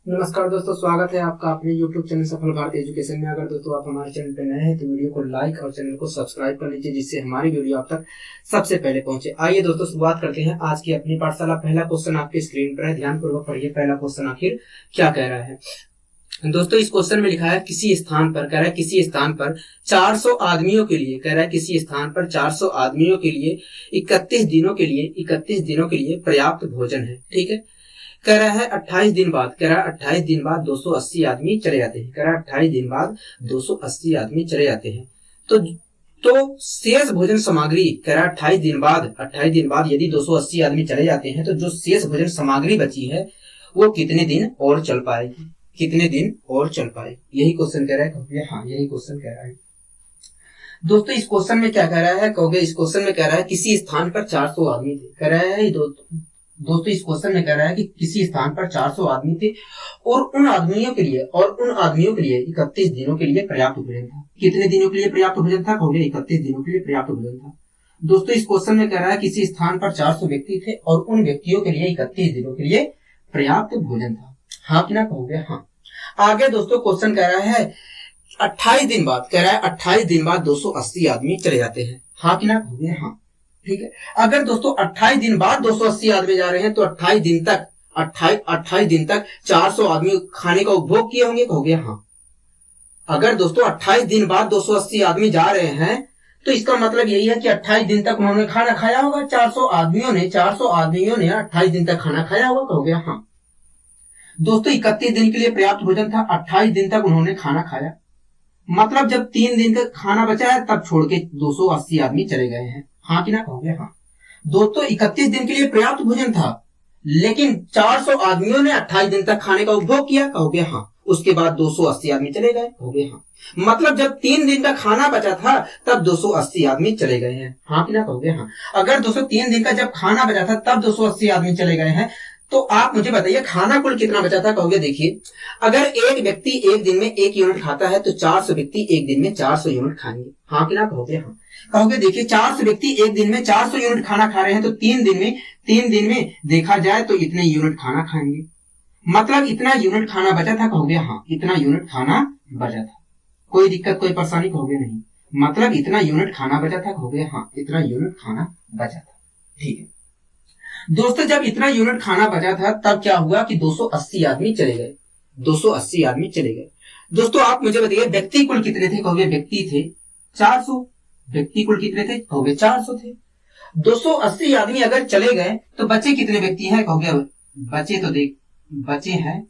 नमस्कार दोस्तों, स्वागत है आपका अपने YouTube चैनल सफल भारतीय एजुकेशन में। अगर दोस्तों आप हमारे चैनल पर नए हैं तो वीडियो को लाइक और चैनल को सब्सक्राइब कर लीजिए, जिससे हमारी वीडियो आप तक सबसे पहले पहुंचे। आइए दोस्तों, शुरुआत करते हैं आज की अपनी पाठशाला। पहला क्वेश्चन आपके स्क्रीन पर है, ध्यानपूर्वक पढ़िए। पहला क्वेश्चन आखिर क्या कह रहा है दोस्तों? इस क्वेश्चन में लिखा है किसी स्थान पर, कह रहा है किसी स्थान पर 400 आदमियों के लिए, कह रहा है किसी स्थान पर 400 आदमियों के लिए 31 दिनों के लिए पर्याप्त भोजन है। ठीक है, कह रहा है 28 दिन बाद, कह रहा है 28 दिन बाद 280 आदमी चले जाते हैं। कह रहा है 28 दिन बाद 280 आदमी चले जाते हैं। तो शेष भोजन सामग्री, कह रहा है 28 दिन बाद यदि 280 आदमी चले जाते हैं तो जो शेष भोजन सामग्री बची है वो कितने दिन और चल पाएगी, कितने दिन और चल पाएगी? यही क्वेश्चन कह रहा है। हाँ, यही क्वेश्चन कह रहा है दोस्तों। इस क्वेश्चन में क्या कह रहा है कहोगे? इस क्वेश्चन में कह रहा है किसी स्थान पर 400 आदमी थे। कह रहा है दोस्तों इस क्वेश्चन में कह रहा है कि किसी स्थान पर 400 आदमी थे और उन आदमियों के लिए 31 दिनों के लिए पर्याप्त भोजन था। कितने दिनों के लिए पर्याप्त भोजन था कहोगे? 31 दिनों के लिए पर्याप्त भोजन था। दोस्तों इस क्वेश्चन में कह रहा है किसी स्थान पर 400 व्यक्ति थे और उन व्यक्तियों के लिए 31 दिनों के लिए पर्याप्त भोजन था। हाँ कि ना कहोगे? हाँ। आगे दोस्तों क्वेश्चन कह रहा है 28 दिन बाद, कह रहा है 28 दिन बाद 280 आदमी चले जाते हैं। हाँ कि ना कहोगे? हाँ। ठीक है, अगर दोस्तों 28 दिन बाद 280 आदमी जा रहे हैं तो 28 दिन तक 400 आदमी खाने का उपभोग किए होंगे कहोगे? हाँ। अगर दोस्तों 28 दिन बाद 280 आदमी जा रहे हैं तो इसका मतलब यही है कि 28 दिन तक उन्होंने खाना खाया होगा। 400 आदमियों ने 28 दिन तक खाना खाया होगा कहोगे? हाँ। दोस्तों 31 दिन के लिए पर्याप्त भोजन था, 28 दिन तक उन्होंने खाना खाया, मतलब जब 3 दिन का खाना बचा है तब छोड़ के 280 आदमी चले गए हैं। हाँ कि ना कहोगे? हाँ। दोस्तों 31 दिन के लिए पर्याप्त भोजन था, लेकिन 400 आदमियों ने 28 दिन तक खाने का उपभोग किया कहोगे? हाँ। उसके बाद 280 आदमी चले गए कहोगे? हाँ। मतलब जब 3 दिन का खाना बचा था तब 280 आदमी चले गए हैं। हाँ कि ना कहोगे? हाँ। अगर दोस्तों 3 दिन का जब खाना बचा था तब 280 आदमी चले गए हैं, तो आप मुझे बताइए खाना कुल कितना बचा था कहोगे? देखिए, अगर एक व्यक्ति एक दिन में 1 यूनिट खाता है तो 400 व्यक्ति एक दिन में 400 यूनिट खाएंगे। हाँ कि ना कहोगे? हाँ। कहोगे देखिए 400 व्यक्ति एक दिन में 400 यूनिट खाना खा रहे हैं तो 3 दिन में देखा जाए तो इतने यूनिट खाना खाएंगे, मतलब इतना यूनिट खाना बचा था कहोगे? हाँ, इतना यूनिट खाना बचा था। कोई दिक्कत कोई परेशानी कहोगे? नहीं, मतलब इतना यूनिट खाना बचा था कहोगे? हाँ, इतना यूनिट खाना बचा था। ठीक है दोस्तों, जब इतना यूनिट खाना बचा था तब क्या हुआ कि 280 आदमी चले गए। 280 आदमी चले गए। दोस्तों आप मुझे बताइए व्यक्ति कुल कितने थे कहोगे? व्यक्ति थे 400। व्यक्ति कुल कितने थे कहोगे? 400 थे। 280 आदमी अगर चले गए तो बचे कितने व्यक्ति हैं कहोगे? बचे तो देख, बचे हैं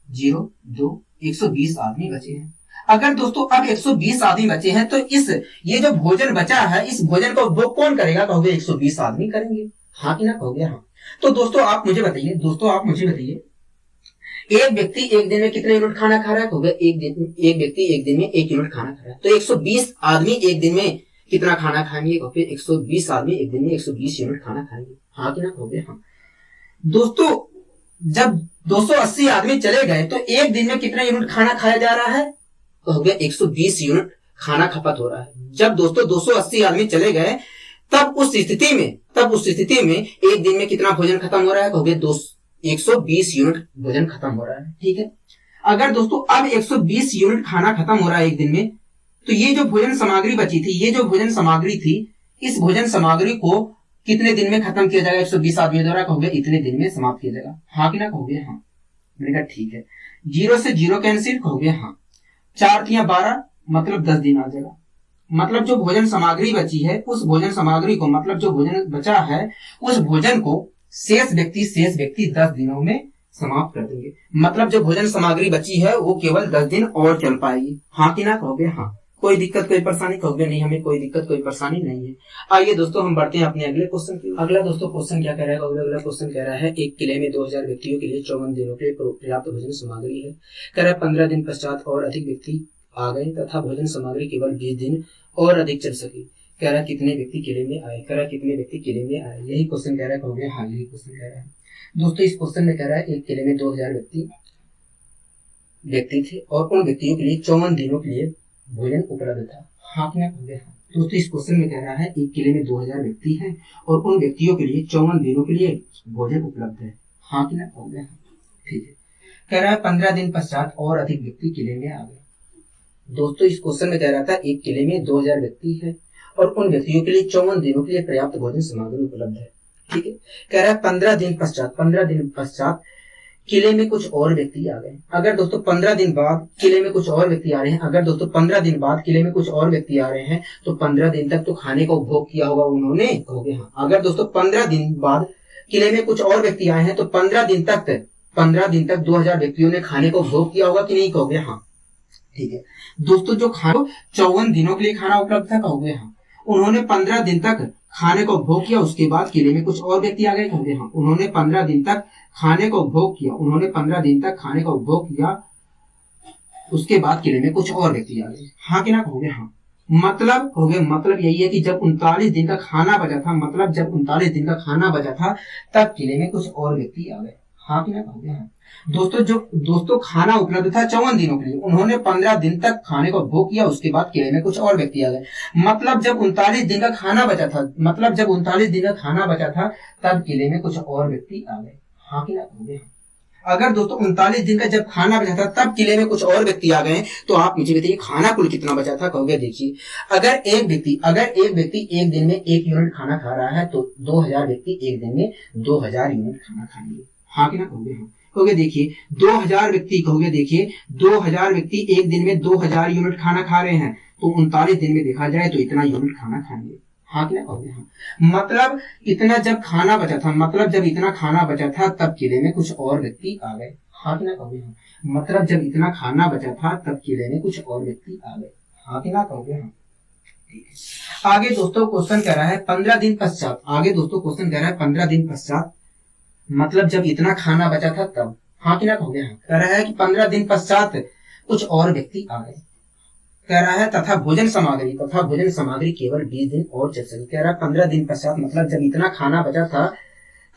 0 2 120 आदमी बचे हैं। अगर दोस्तों अब 120 आदमी बचे हैं तो ये जो भोजन बचा है इस भोजन का उपभोग कौन करेगा कहोगे? 120 आदमी करेंगे। हाँ कि ना कहोगे? हाँ। तो दोस्तों आप मुझे बताइए एक व्यक्ति एक दिन में कितने यूनिट खाना खा रहा है कहोगे? एक व्यक्ति एक दिन में 1 यूनिट खाना खा रहा है, तो 120 आदमी एक दिन में कितना खाना खाएंगे कहोगे? 120 आदमी एक दिन में 120 यूनिट खाना खाएंगे। हाँ कि ना कहोगे? हाँ। दोस्तों जब 280 आदमी चले गए तो एक दिन में कितना यूनिट खाना खाया जा रहा है कहोगे? 120 यूनिट खाना खपत हो रहा है। जब दोस्तों 280 आदमी चले गए तब उस स्थिति में एक दिन में कितना भोजन खत्म हो रहा है कहोगे? 120 यूनिट भोजन खत्म हो रहा है। ठीक है, अगर दोस्तों अब 120 यूनिट खाना खत्म हो रहा है एक दिन में, तो ये जो भोजन सामग्री बची थी, इस भोजन सामग्री को कितने दिन में खत्म किया जाएगा? 120 आदमी द्वारा कहोगे? इतने दिन में समाप्त किया जाएगा। हाँ कि ना कहोगे? हाँ। मैंने कहा ठीक है। 0 से 0 कैंसिल कहोगे? हाँ। 4 या 12 मतलब 10 दिन आ जाएगा। मतलब जो भोजन सामग्री बची है उस भोजन सामग्री को, मतलब जो भोजन बचा है उस भोजन को शेष व्यक्ति 10 दिनों में समाप्त कर देंगे। मतलब जो भोजन सामग्री बची है वो केवल 10 दिन और चल पाएगी। हाँ कि ना कहोगे? हाँ। कोई दिक्कत कोई परेशानी कहोगे? नहीं, हमें कोई दिक्कत कोई परेशानी नहीं है। आइए दोस्तों हम बढ़ते हैं अपने अगले क्वेश्चन की। अगला दोस्तों क्वेश्चन क्या कह रहा है? अगला क्वेश्चन कह रहा है एक किले में 2000 व्यक्तियों के लिए 54 दिनों के पर्याप्त भोजन सामग्री है। कह रहा है 15 दिन पश्चात और अधिक व्यक्ति आ गए तथा भोजन सामग्री केवल 20 दिन और अधिक चल सके। कह रहा है कितने व्यक्ति किले में आए? कह रहा है कितने व्यक्ति किले में आए? यही क्वेश्चन कह रहा है कहोगे? हाँ, यही क्वेश्चन कह रहा है। दोस्तों इस क्वेश्चन में कह रहा है एक किले में 2000 व्यक्ति थे और उन व्यक्तियों के लिए 54 दिनों के लिए भोजन उपलब्ध था। हाँ कि ना कहोगे? हाँ। दोस्तों इस क्वेश्चन में कह रहा है एक किले में 2000 व्यक्ति हैं और उन व्यक्तियों के लिए 54 दिनों के लिए भोजन उपलब्ध है। हाँ कि ना कहोगे? हाँ। ठीक है, कह रहा है 15 दिन पश्चात और अधिक व्यक्ति किले में आ गए। दोस्तों इस क्वेश्चन में कह रहा था एक किले में 2000 व्यक्ति है और उन व्यक्तियों के लिए 54 दिनों के लिए पर्याप्त भोजन सामग्री उपलब्ध है। ठीक है, कह रहा है 15 दिन पश्चात किले में कुछ और व्यक्ति आ गए। अगर दोस्तों 15 दिन बाद किले में कुछ और व्यक्ति आ रहे हैं, अगर दोस्तों 15 दिन बाद किले में कुछ और व्यक्ति आ रहे हैं तो 15 दिन तक तो खाने का उपभोग किया होगा उन्होंने, कहोगे हाँ। अगर दोस्तों 15 दिन बाद किले में कुछ और व्यक्ति आए हैं तो 15 दिन तक 2000 व्यक्तियों ने खाने का उपभोग किया होगा कि नहीं, कहोगे हाँ। ठीक है दोस्तों, जो खाना 54 दिनों के लिए खाना उपलब्ध था, कहोगे हाँ। उन्होंने 15 दिन तक खाने का उपभोग किया, उसके बाद किले में कुछ और व्यक्ति आ गए, कहोगे हाँ। उन्होंने 15 दिन तक खाने का उपभोग किया, उसके बाद किले में कुछ और व्यक्ति आ गए, हाँ कि ना, कहोगे हाँ। मतलब यही है कि जब 39 दिन का खाना बचा था तब किले में कुछ और व्यक्ति आ गए, हाँ कि ना, कहोगे हाँ। दोस्तों खाना उपलब्ध था 54 दिनों के लिए, उन्होंने 15 दिन तक खाने का उपभोग किया, उसके बाद किले में कुछ और व्यक्ति आ गए। मतलब जब 39 दिन का खाना बचा था तब किले में कुछ और व्यक्ति आ गए, हाँ कि ना, कहोगे हाँ। अगर दोस्तों 39 दिन का जब खाना बचा था तब किले में कुछ और व्यक्ति आ गए तो आप मुझे बताइए खाना कुल कितना बचा था, कहोगे देखिए अगर एक व्यक्ति एक दिन में 1 यूनिट खाना खा रहा है तो 2000 व्यक्ति एक दिन में 2000 यूनिट खाना खाएंगे, हाँ कि ना, कहोगे हाँ। कहोगे देखिए 2000 व्यक्ति एक दिन में 2000 यूनिट खाना खा रहे हैं तो 39 दिन में देखा जाए तो इतना यूनिट खाना खाएंगे, हाँ कि ना, कहोगे हाँ। मतलब इतना जब खाना बचा था तब किले में कुछ और व्यक्ति आ गए, हाँ कि ना, कहोगे हाँ। मतलब जब इतना खाना बचा था तब किले में कुछ और व्यक्ति आ गए, हाँ कि ना, कहोगे हाँ। आगे दोस्तों क्वेश्चन कह रहा है 15 दिन पश्चात मतलब जब इतना खाना बचा था तब, हाँ कि ना, कहोगे हाँ। कह रहा है कि 15 दिन पश्चात कुछ और व्यक्ति आ गए, कह रहा है तथा भोजन सामग्री केवल 20 दिन और चल सकी। कह रहा है 15 दिन पश्चात मतलब जब इतना खाना बचा था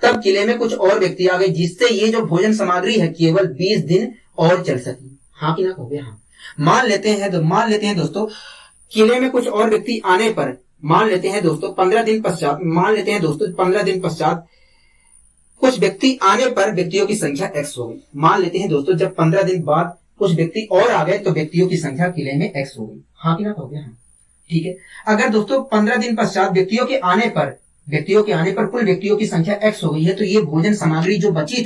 तब किले में कुछ और व्यक्ति आ गए जिससे ये जो भोजन सामग्री है केवल 20 दिन और चल सकी, हाँ कि ना, कहोगे हाँ। मान लेते हैं दोस्तों किले में कुछ और व्यक्ति आने पर 15 दिन पश्चात कुछ व्यक्ति आने पर व्यक्तियों की संख्या x हो गई। मान लेते हैं दोस्तों जब 15 दिन बाद कुछ व्यक्ति और आ गए तो व्यक्तियों की संख्या किले में x हो गई, हाँ कि ना, कहोगे हाँ। ठीक है, अगर दोस्तों 15 दिन पश्चात व्यक्तियों के आने पर कुल व्यक्तियों की संख्या x हो गई है तो ये भोजन सामग्री जो बची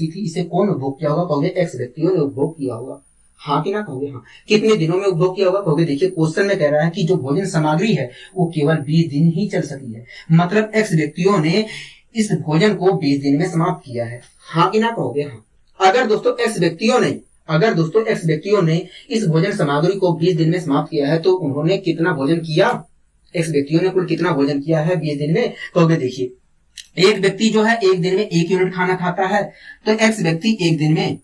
थी इसे कौन उपभोग किया होगा, कहोगे x व्यक्तियों ने उपभोग किया होगा, हाँ कि ना, कहोगे हाँ। कितने दिनों में उपभोग किया होगा, कहोगे देखिए क्वेश्चन में कह रहा है कि जो भोजन सामग्री है वो केवल 20 दिन ही चल सकी है, मतलब x व्यक्तियों ने इस भोजन को 20 दिन में समाप्त किया है, हाँ कि ना, कहोगे हाँ। अगर दोस्तों x व्यक्तियों ने इस भोजन सामग्री को 20 दिन में समाप्त किया है तो उन्होंने कितना भोजन किया, x व्यक्तियों ने कुल कितना भोजन किया है 20 दिन में, कहोगे देखिए एक व्यक्ति जो है एक दिन में 1 यूनिट खाना खाता है तो x व्यक्ति एक दिन में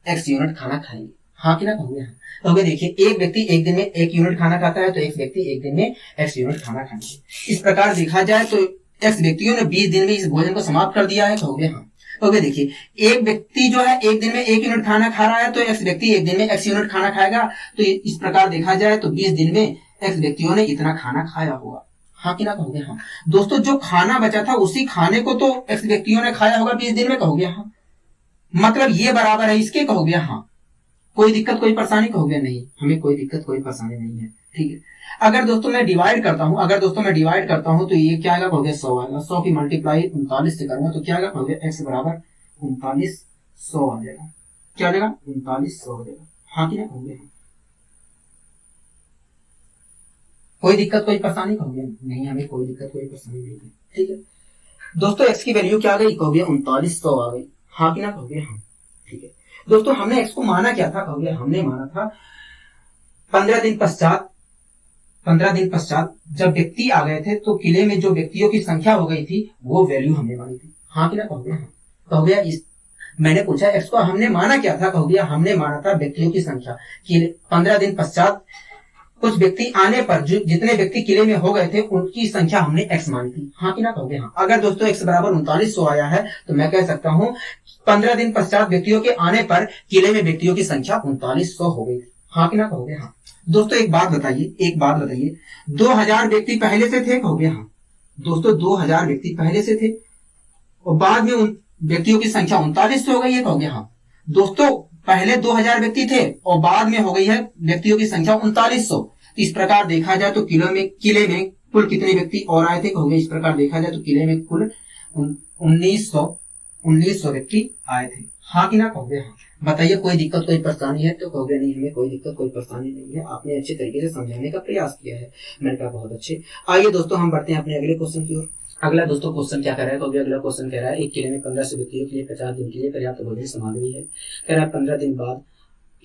x यूनिट खाना खाएंगे, हाँ कि ना, कहोगे हाँ। कहोगे देखिए एक व्यक्ति एक दिन में 1 यूनिट खाना खाता है तो x व्यक्ति एक दिन में x यूनिट खाना खाएंगे। इस प्रकार देखा जाए तो x व्यक्तियों ने 20 दिन में इस भोजन को समाप्त कर दिया है, कहोगे हाँ। कहोगे देखिए एक व्यक्ति जो है एक दिन में 1 यूनिट खाना खा रहा है तो x व्यक्ति एक दिन में x यूनिट खाना खाएगा, तो इस प्रकार देखा जाए तो 20 दिन में x व्यक्तियों ने इतना खाना खाया होगा, हाँ कि ना, कहोगे हाँ। दोस्तों जो खाना बचा था उसी खाने को तो x व्यक्तियों ने खाया होगा 20 दिन में, कहोगे हाँ। मतलब ये बराबर है इसके, कहोगे हाँ। कोई दिक्कत कोई परेशानी, कहोगे नहीं, हमें कोई दिक्कत कोई परेशानी नहीं है, ठीक है। अगर दोस्तों मैं डिवाइड करता हूं तो ये क्या आएगा, कहोगे 100 आएगा। 100 की मल्टीप्लाई 39 से करूंगा तो क्या आएगा, कहोगे x बराबर 3900 आ जाएगा, क्या आ जाएगा 3900 हो जाएगा, हाँ कि ना, कहोगे हाँ। कोई दिक्कत कोई परेशानी, कहोगे नहीं, हमें कोई दिक्कत कोई परेशानी नहीं है, ठीक है। दोस्तों x की वैल्यू क्या आ गई, कहोगे 3900 आ गई, हाँ कि ना, कहोगे हाँ, ठीक है। दोस्तों हमने x को माना क्या था, कहोगे हमने माना था 15 दिन पश्चात जब व्यक्ति आ गए थे तो किले में जो व्यक्तियों की संख्या हो गई थी वो वैल्यू हमने मानी थी, हाँ कि ना, कहोगे हाँ। कहोगे इस मैंने पूछा x को हमने माना क्या था, कहोगे हमने माना था व्यक्तियों की संख्या कि 15 दिन पश्चात कुछ व्यक्ति आने पर जो जितने व्यक्ति किले में हो गए थे उनकी संख्या हमने x मानी थी, हाँ कि ना, कहोगे हाँ। अगर दोस्तों x बराबर 3900 आया है तो मैं कह सकता हूँ 15 दिन पश्चात व्यक्तियों के आने पर किले में व्यक्तियों की संख्या 3900 हो गई थी, हाँ कि ना, कहोगे हाँ। दोस्तों एक बात बताइए 2000 व्यक्ति पहले से थे, कहोगे हाँ। दोस्तों 2000 व्यक्ति पहले से थे और बाद में व्यक्तियों की संख्या 3900 हो गई है, कहोगे हाँ। दोस्तों पहले 2000 व्यक्ति थे और बाद में हो गई है व्यक्तियों की संख्या 3900। इस प्रकार देखा जाए तो किले में कुल कितने व्यक्ति और आए थे, कहोगे इस प्रकार देखा जाए तो किले में कुल 1900 व्यक्ति आए थे, हाँ कि ना, कहोगे हाँ। बताइए कोई दिक्कत कोई परेशानी है, तो कहोगे नहीं हमें कोई दिक्कत कोई परेशानी नहीं है, आपने अच्छे तरीके से समझाने का प्रयास किया है। मैंने कहा बहुत अच्छे। आइए दोस्तों हम बढ़ते हैं अपने अगले क्वेश्चन की ओर। अगला दोस्तों क्वेश्चन क्या कह रहा है, कहोगे अगला क्वेश्चन कह रहा है एक किले में 1500 व्यक्तियों के लिए 50 दिन के लिए पर्याप्त भोजन सामग्री है। कह रहा है 15 दिन बाद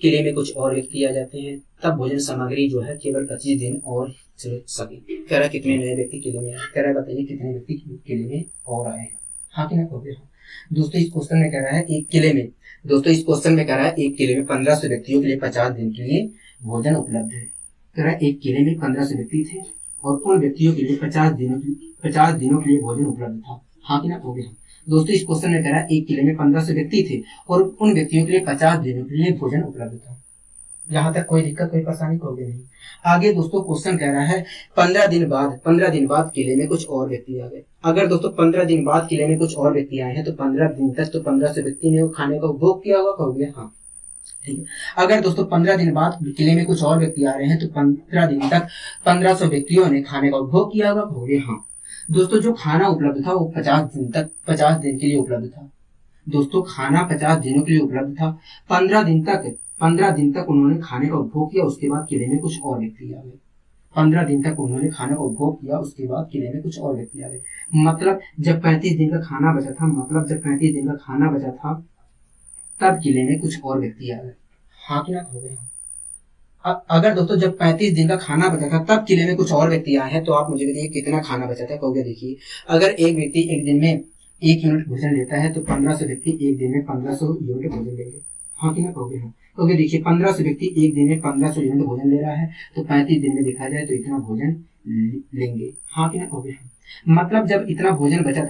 किले में कुछ और व्यक्ति आ जाते हैं, तब भोजन सामग्री जो है केवल 25 दिन और चल सके। कह रहा है कितने नए व्यक्ति किले में आए, कह रहा है बताइए कितने व्यक्ति किले में और आए हैं, हाँ कि ना, कहोगे हाँ। दोस्तों इस क्वेश्चन में कह रहा है एक किले में 1500 व्यक्तियों के लिए 50 दिन के लिए भोजन उपलब्ध है। कह रहा है एक किले में 1500 व्यक्ति थे और उन व्यक्तियों के लिए 50 दिनों के लिए भोजन उपलब्ध था, हाँ कि ना, कहोगे हाँ। दोस्तों इस क्वेश्चन में कह रहा है एक किले में 1500 व्यक्ति थे और उन व्यक्तियों के लिए 50 दिनों के लिए भोजन उपलब्ध था। यहाँ तक कोई दिक्कत कोई परेशानी, कहोगे नहीं। आगे दोस्तों क्वेश्चन कह रहा है 15 दिन बाद किले में कुछ और व्यक्ति आ गए। अगर दोस्तों 15 दिन बाद किले में कुछ और व्यक्ति आए हैं तो 15 दिन तक तो 1500 व्यक्ति ने खाने का उपभोग किया होगा, कहोगे हाँ, ठीक है। अगर दोस्तों 15 दिन बाद किले में कुछ और व्यक्ति आ रहे हैं तो 15 दिन तक 1500 व्यक्तियों ने खाने का उपभोग किया होगा, कहोगे हाँ। दोस्तों जो खाना उपलब्ध था वो 50 दिन के लिए उपलब्ध था। दोस्तों खाना 50 दिनों के लिए उपलब्ध था। 15 दिन तक उन्होंने खाने का उपभोग किया, उसके बाद किले में कुछ और व्यक्ति आ गए। 15 दिन तक उन्होंने खाने का उपभोग किया, उसके बाद किले में कुछ और व्यक्ति आ गए। मतलब जब 35 दिन का खाना बचा था तब किले में कुछ और व्यक्ति आ गए, हाँ कि ना, कहोगे हाँ। अगर दोस्तों जब 35 दिन का खाना बचा था तब किले में कुछ और व्यक्ति आए हैं तो आप मुझे बताइए कितना खाना बचा था, कहोगे देखिए अगर एक व्यक्ति एक दिन में 1 यूनिट भोजन लेता है तो 1500 व्यक्ति एक दिन में 1500 यूनिट भोजन लेंगे, हाँ कि ना, कहोगे हाँ। क्योंकि देखिए 1500 व्यक्ति एक दिन में 1500 यूनिट भोजन ले रहा है तो 35 दिन में देखा जाए तो इतना भोजन लेंगे, हाँ कि ना, कहोगे हाँ। मतलब जब इतना भोजन बचा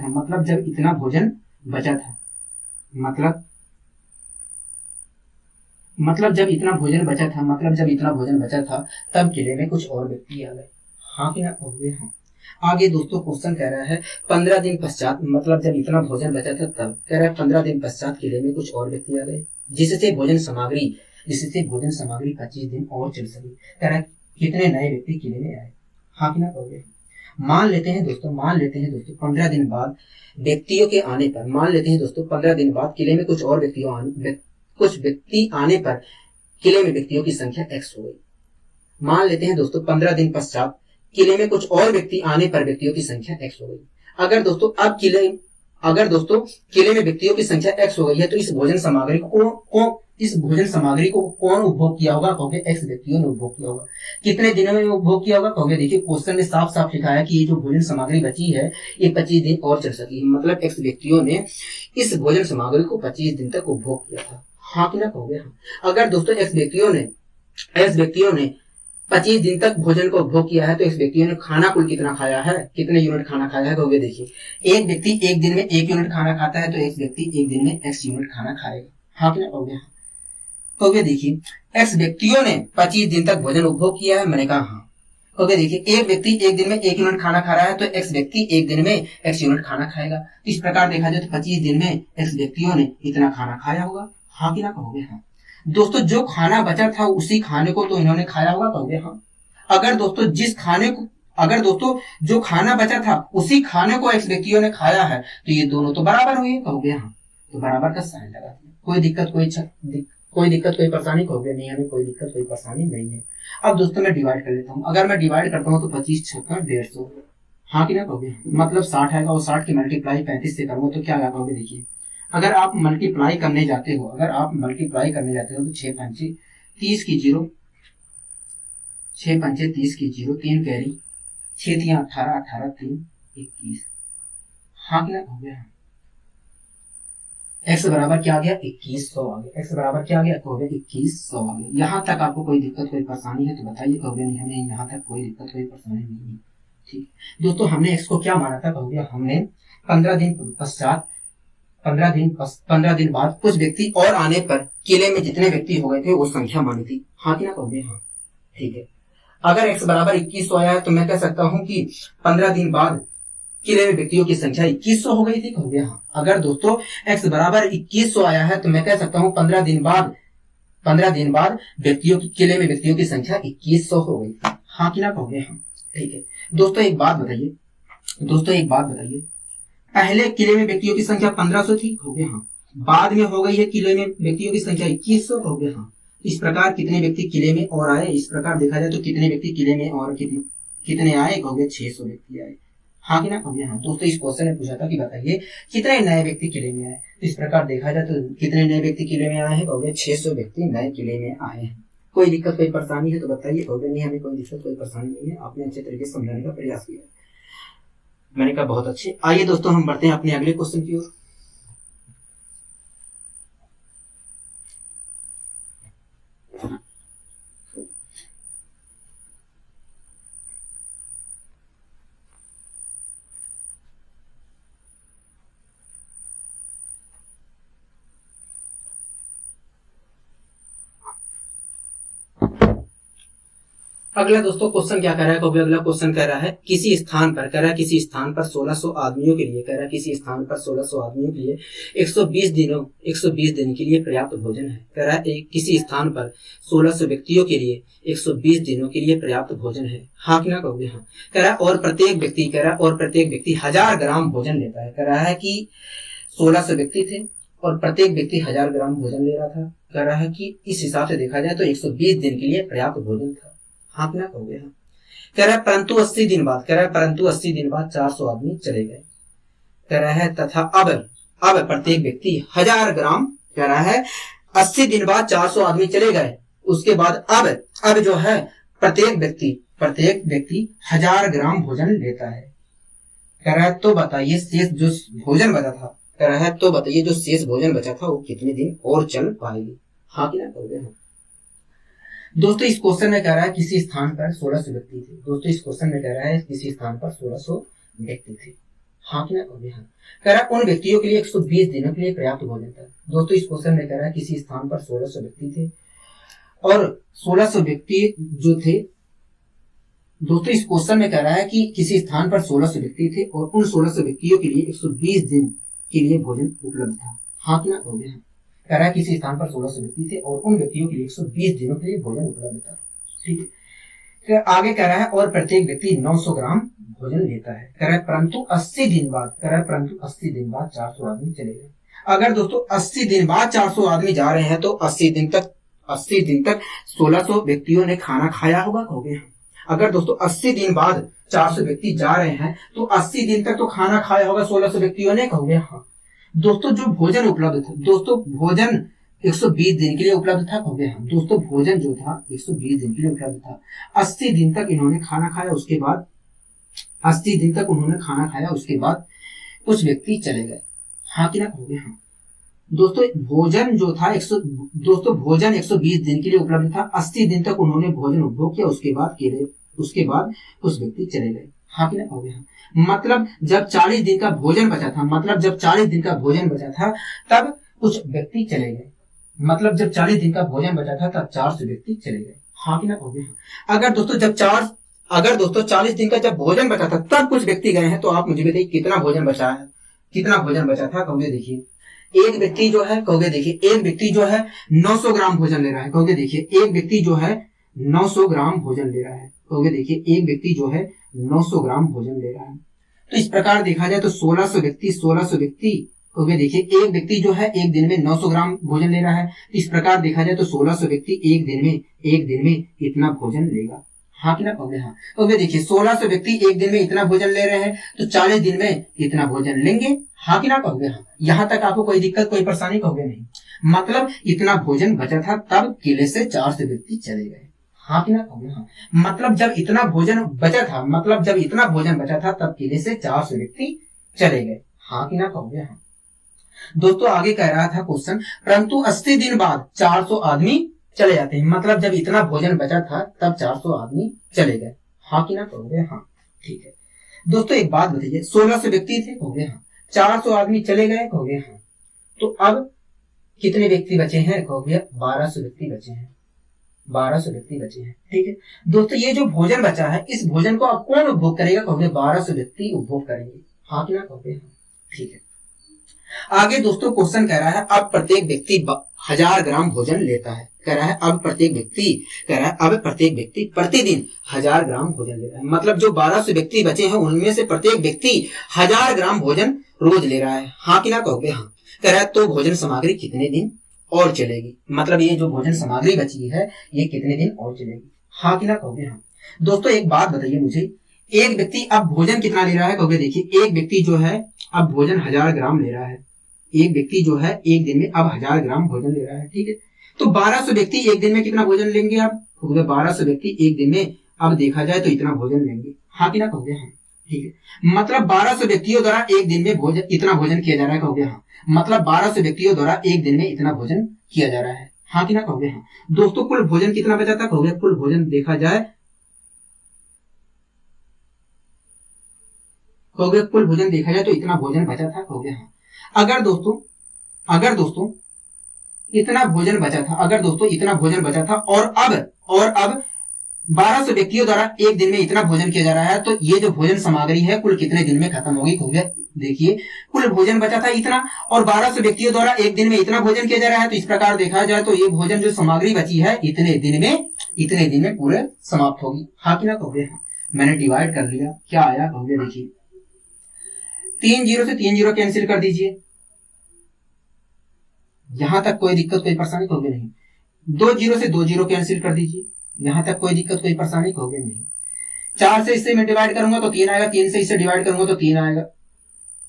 था तब किले में कुछ और व्यक्ति आ गए, हाँ कि ना, कहोगे हाँ। आगे दोस्तों क्वेश्चन कह रहा है 15 दिन पश्चात, मतलब जब इतना भोजन बचा था तब, कह रहा है 15 दिन पश्चात किले में कुछ और व्यक्ति आ गए जिससे भोजन सामग्री 25 दिन और चल सके। कह रहा है कितने नए व्यक्ति किले में आए, हाँ कि ना, कहोगे। मान लेते हैं दोस्तों 15 दिन बाद व्यक्तियों के आने पर, 15 दिन बाद किले में कुछ व्यक्ति आने पर किले में व्यक्तियों की संख्या x हो गई। मान लेते हैं दोस्तों 15 दिन पश्चात किले में कुछ और व्यक्ति आने पर व्यक्तियों की संख्या x हो गई। अगर दोस्तों किले में व्यक्तियों की संख्या x हो गई है तो इस भोजन सामग्री को कौन उपभोग किया होगा, कहोगे x व्यक्तियों ने उपभोग किया होगा। कितने दिनों में उपभोग किया होगा, कहोगे देखिए क्वेश्चन में साफ साफ लिखा है कि ये जो भोजन सामग्री बची है ये 25 दिन और चल सकी, मतलब x व्यक्तियों ने इस भोजन सामग्री को 25 दिन तक उपभोग किया था, हाँ कि ना, कहोगे हाँ। अगर दोस्तों x व्यक्तियों ने 25 दिन तक भोजन को उपभोग किया है तो इस व्यक्तियों ने खाना कुल कितना खाया है, कितने यूनिट खाना खाया है, कहोगे देखिए एक व्यक्ति एक दिन में 1 यूनिट खाना खाता है तो एक व्यक्ति एक दिन में x यूनिट खाना खाएगा, हाँ कि ना, कहोगे हाँ। कहोगे देखिए x व्यक्तियों ने 25 दिन तक भोजन उपभोग किया है, मैंने कहा हाँ। कहोगे देखिए एक व्यक्ति एक दिन में 1 यूनिट खाना खा रहा है तो x व्यक्ति एक दिन में x यूनिट खाना खाएगा। इस प्रकार देखा जाए तो 25 दिन में x व्यक्तियों ने इतना खाना खाया होगा, हाँ कि ना, कहोगे हाँ। दोस्तों जो खाना बचा था उसी खाने को तो इन्होंने खाया होगा, कहोगे हाँ। अगर दोस्तों जो खाना बचा था उसी खाने को x व्यक्तियों ने खाया है तो ये दोनों तो बराबर हुए, कहोगे हाँ। तो बराबर का साइन लगा दिया। कोई दिक्कत कोई परेशानी, कहोगे नहीं हमें कोई दिक्कत कोई परेशानी नहीं है। अब दोस्तों मैं डिवाइड कर लेता हूँ। अगर मैं डिवाइड करता हूँ तो 25 छक्का 150, हाँ कि ना, कहोगे मतलब 60 आएगा और 60 की मल्टीप्लाई 35 से करूंगा तो क्या आएगा, कहोगे देखिए अगर आप मल्टीप्लाई करने जाते हो तो 6 पंचे 30 की 0, 6 पंचे 30 की 0, 3 कैरी 6 3 18, 18 3 21, हाँ कि ना, कहोगे हाँ। x बराबर क्या आ गया 2100 आ गया, x बराबर क्या आ गया, कहोगे 2100 आ गया। यहाँ तक आपको कोई दिक्कत कोई परेशानी है तो बताइए, कहोगे नहीं हमें यहाँ तक कोई दिक्कत कोई परेशानी नहीं है, ठीक। दोस्तों हमने x को क्या माना था, कहोगे हमने 15 दिन बाद कुछ व्यक्ति और आने पर किले में जितने व्यक्ति हो गए थे वो संख्या मानी थी, हाँ कि ना, कहोगे हाँ, ठीक है। अगर x बराबर 2100 आया है तो मैं कह सकता हूं कि 15 दिन बाद किले में व्यक्तियों की संख्या 2100 हो गई थी, कहोगे हाँ। अगर दोस्तों x बराबर 2100 आया है तो मैं कह सकता हूँ 15 दिन बाद व्यक्तियों की किले में व्यक्तियों की संख्या 2100 हो गई, हाँ कि ना, कहोगे हाँ। ठीक है दोस्तों, एक बात बताइए, पहले किले में व्यक्तियों की संख्या 1500 थी, कहोगे हाँ। बाद में हो गई है किले में व्यक्तियों की संख्या 2100, कहोगे हाँ। इस प्रकार कितने व्यक्ति किले में और आए, इस प्रकार देखा जाए तो कितने व्यक्ति किले में और कितने आए, कहोगे 600 व्यक्ति आए, हाँ कि ना, कहोगे हाँ। दोस्तों इस क्वेश्चन में पूछा था कि बताइए कितने नए व्यक्ति किले में आए, तो इस प्रकार देखा जाए तो कितने नए व्यक्ति किले में आए हैं, कहोगे 600 व्यक्ति नए किले में आए हैं। कोई दिक्कत कोई परेशानी है तो बताइए, कहोगे नहीं हमें कोई दिक्कत कोई परेशानी नहीं है, आपने अच्छे तरीके से समझाने का प्रयास किया। मैंने कहा बहुत अच्छे। आइए दोस्तों हम बढ़ते हैं अपने अगले क्वेश्चन की ओर। अगला दोस्तों क्वेश्चन क्या कह रहा है, कहोगे अगला क्वेश्चन कह रहा है किसी स्थान पर 1600 आदमियों के लिए, 1600 आदमियों के लिए 120 दिन के लिए पर्याप्त भोजन है। कह रहा है किसी स्थान पर 1600 व्यक्तियों के लिए 120 दिनों के लिए पर्याप्त भोजन है, हाँ कि ना, कहोगे हाँ। कह रहा है और प्रत्येक व्यक्ति 1000 ग्राम भोजन लेता है। कह रहा है कि 1600 व्यक्ति थे और प्रत्येक व्यक्ति 1000 ग्राम भोजन ले रहा था। कह रहा है कि इस हिसाब से देखा जाए तो 120 दिन के लिए पर्याप्त भोजन था, हाँ कि ना, कहोगे हाँ। कह रहा है परंतु 80 दिन बाद 400 आदमी चले गए। कह रहा है तथा अब प्रत्येक व्यक्ति 1000 ग्राम, कह रहा है 80 दिन बाद 400 आदमी चले गए, उसके बाद अब जो है प्रत्येक व्यक्ति 1000 ग्राम भोजन लेता है। कह रहा है तो बताइए शेष जो भोजन बचा था, कह रहा है तो बताइए जो शेष भोजन बचा था वो कितने दिन और चल पाएगी, हाँ कि ना, कहोगे हाँ। दोस्तों इस क्वेश्चन में कह रहा है किसी स्थान पर 1600 व्यक्ति थे। दोस्तों इस क्वेश्चन में कह रहा है किसी स्थान पर 1600 व्यक्ति थे, हाँ कि ना, कहोगे हाँ। कह रहा है उन व्यक्तियों के लिए 120 दिनों के लिए पर्याप्त भोजन था। दोस्तों इस क्वेश्चन में कह रहा है किसी स्थान पर 1600 व्यक्ति थे और 1600 व्यक्ति जो थे, दोस्तों इस क्वेश्चन में कह रहा है कि किसी स्थान पर 1600 व्यक्ति थे और उन 1600 व्यक्तियों के लिए 120 दिन के लिए भोजन उपलब्ध था, हाँ कि ना, कहोगे हाँ। कह रहा है किसी स्थान पर 1600 व्यक्ति थे और उन व्यक्तियों के लिए 120 दिनों के लिए भोजन उपलब्ध था, ठीक है। आगे कह रहा है और प्रत्येक व्यक्ति 900 ग्राम भोजन लेता है। कह रहा है परंतु 80 दिन बाद 400 आदमी चले गए। अगर दोस्तों 80 दिन बाद 400 आदमी जा रहे हैं तो 80 दिन तक 1600 व्यक्तियों ने खाना खाया होगा, कहोगे हाँ। अगर दोस्तों 80 दिन बाद 400 व्यक्ति जा रहे हैं तो 80 दिन तक तो खाना खाया होगा 1600 व्यक्तियों ने, कहोगे हाँ। दोस्तों जो भोजन उपलब्ध था, दोस्तों भोजन 120 दिन के लिए उपलब्ध था, कहोगे हाँ। दोस्तों भोजन जो था 120 दिन के लिए उपलब्ध था। 80 दिन तक इन्होंने खाना खाया, उसके बाद 80 दिन तक उन्होंने खाना खाया, उसके बाद कुछ व्यक्ति चले गए, हाँ कि ना, कहोगे हाँ। दोस्तों भोजन जो था भोजन 120 दिन के लिए उपलब्ध था। 80 दिन तक उन्होंने भोजन उपभोग किया, उसके बाद कुछ व्यक्ति चले गए, हाँ कि ना, कहोगे हाँ। मतलब जब 40 दिन का भोजन बचा था तब कुछ व्यक्ति चले गए। मतलब जब 40 दिन का भोजन बचा था तब 400 व्यक्ति चले गए, हाँ कि ना, कहोगे हाँ। अगर दोस्तों 40 दिन का जब भोजन बचा था तब कुछ व्यक्ति गए हैं तो आप मुझे बताइए कितना भोजन बचा था, कहोगे देखिए एक व्यक्ति जो है, कहोगे देखिए एक व्यक्ति जो है 900 ग्राम भोजन ले रहा है, कहोगे देखिए एक व्यक्ति जो है 900 ग्राम भोजन ले रहा है, कहोगे देखिए एक व्यक्ति जो है 900 ग्राम भोजन ले रहा है। तो इस प्रकार देखा जाए तो 1600 व्यक्ति, कहोगे देखिए एक व्यक्ति जो है एक दिन में 900 ग्राम भोजन ले रहा है। तो इस प्रकार देखा जाए तो 1600 व्यक्ति एक दिन में इतना भोजन लेगा, हाँ कि ना, कहोगे हाँ। कहोगे देखिए 1600 व्यक्ति एक दिन में इतना भोजन ले रहे हैं तो 40 दिन में इतना भोजन लेंगे, हाँ कि ना, कहोगे हाँ। यहाँ तक आपको कोई दिक्कत कोई परेशानी, कहोगे नहीं। मतलब इतना भोजन बचा था तब किले से 400 व्यक्ति चले गए, हाँ कि ना, कहोगे हाँ। मतलब जब इतना भोजन बचा था तब किले से 400 व्यक्ति चले गए, हाँ कि ना, कहोगे हाँ। दोस्तों आगे कह रहा था क्वेश्चन परंतु 80 दिन बाद 400 आदमी चले जाते हैं। मतलब जब इतना भोजन बचा था तब 400 आदमी चले गए, हाँ कि ना, कहोगे हाँ, ठीक है। दोस्तों एक बात बताइए 1600 व्यक्ति थे, कहोगे हाँ। 400 आदमी चले गए, कहोगे हाँ। तो अब कितने व्यक्ति बचे हैं, कहोगे 1200 व्यक्ति बचे हैं, 1200 व्यक्ति बचे हैं, ठीक है। दोस्तों ये जो भोजन बचा है इस भोजन को अब कौन उपभोग करेगा, कहोगे 1200 व्यक्ति उपभोग करेंगे, हाँ कि ना कहोगे? हाँ, ठीक है। आगे दोस्तों क्वेश्चन कह रहा है अब प्रत्येक व्यक्ति 1000 ग्राम भोजन लेता है। कह रहा है अब प्रत्येक व्यक्ति प्रतिदिन 1000 ग्राम भोजन लेता है। मतलब जो 1200 व्यक्ति बचे हैं उनमें से प्रत्येक व्यक्ति 1000 ग्राम भोजन रोज ले रहा है। हाँ कि ना कहोगे? हाँ। कह रहा है तो भोजन सामग्री कितने दिन और चलेगी? मतलब ये जो भोजन सामग्री बची है ये कितने दिन और चलेगी? हाँ कि ना कहोगे? हाँ। दोस्तों एक बात बताइए मुझे, एक व्यक्ति अब भोजन कितना ले रहा है? कहोगे देखिए एक व्यक्ति जो है अब भोजन 1000 ग्राम ले रहा है। एक व्यक्ति जो है एक दिन में अब 1000 ग्राम भोजन ले रहा है, ठीक है। तो 1200 व्यक्ति एक दिन में कितना भोजन लेंगे? अब कहोगे 1200 व्यक्ति एक दिन में अब देखा जाए तो इतना भोजन लेंगे। हाँ कि ना कहोगे? हाँ, ठीक है। मतलब 1200 व्यक्तियों द्वारा एक दिन में भोजन इतना भोजन किया जा रहा है। कहोगे हाँ। मतलब 1200 व्यक्तियों द्वारा एक दिन में इतना भोजन किया जा रहा है। हाँ कि ना कहोगे? हाँ। दोस्तों कुल भोजन कितना बचा था? कहोगे कुल भोजन देखा जाए, कहोगे कुल भोजन देखा जाए तो इतना भोजन बचा था। कहोगे हाँ। अगर दोस्तों इतना भोजन बचा था, अगर दोस्तों इतना भोजन बचा था और अब 1200 व्यक्तियों द्वारा एक दिन में इतना भोजन किया जा रहा है, तो ये जो भोजन सामग्री है कुल कितने दिन में खत्म होगी? कहोगे देखिए कुल भोजन बचा था इतना और 1200 व्यक्तियों द्वारा एक दिन में इतना भोजन किया जा रहा है, तो इस प्रकार देखा जाए तो ये भोजन जो सामग्री बची है इतने दिन में पूरे समाप्त होगी। हाँ कि ना कहोगे? हाँ। मैंने डिवाइड कर लिया, क्या आया? कहोगे देखिए 3 0 से 3 0 कैंसिल कर दीजिए। यहां तक कोई दिक्कत कोई परेशानी? कहोगे नहीं। 2 0 से 2 0 कैंसिल कर दीजिए। यहां तक कोई दिक्कत कोई परेशानी? कहोगे नहीं। 4 से इससे मैं डिवाइड करूंगा तो 3 आएगा, 3 से इससे डिवाइड करूंगा तो 3 आएगा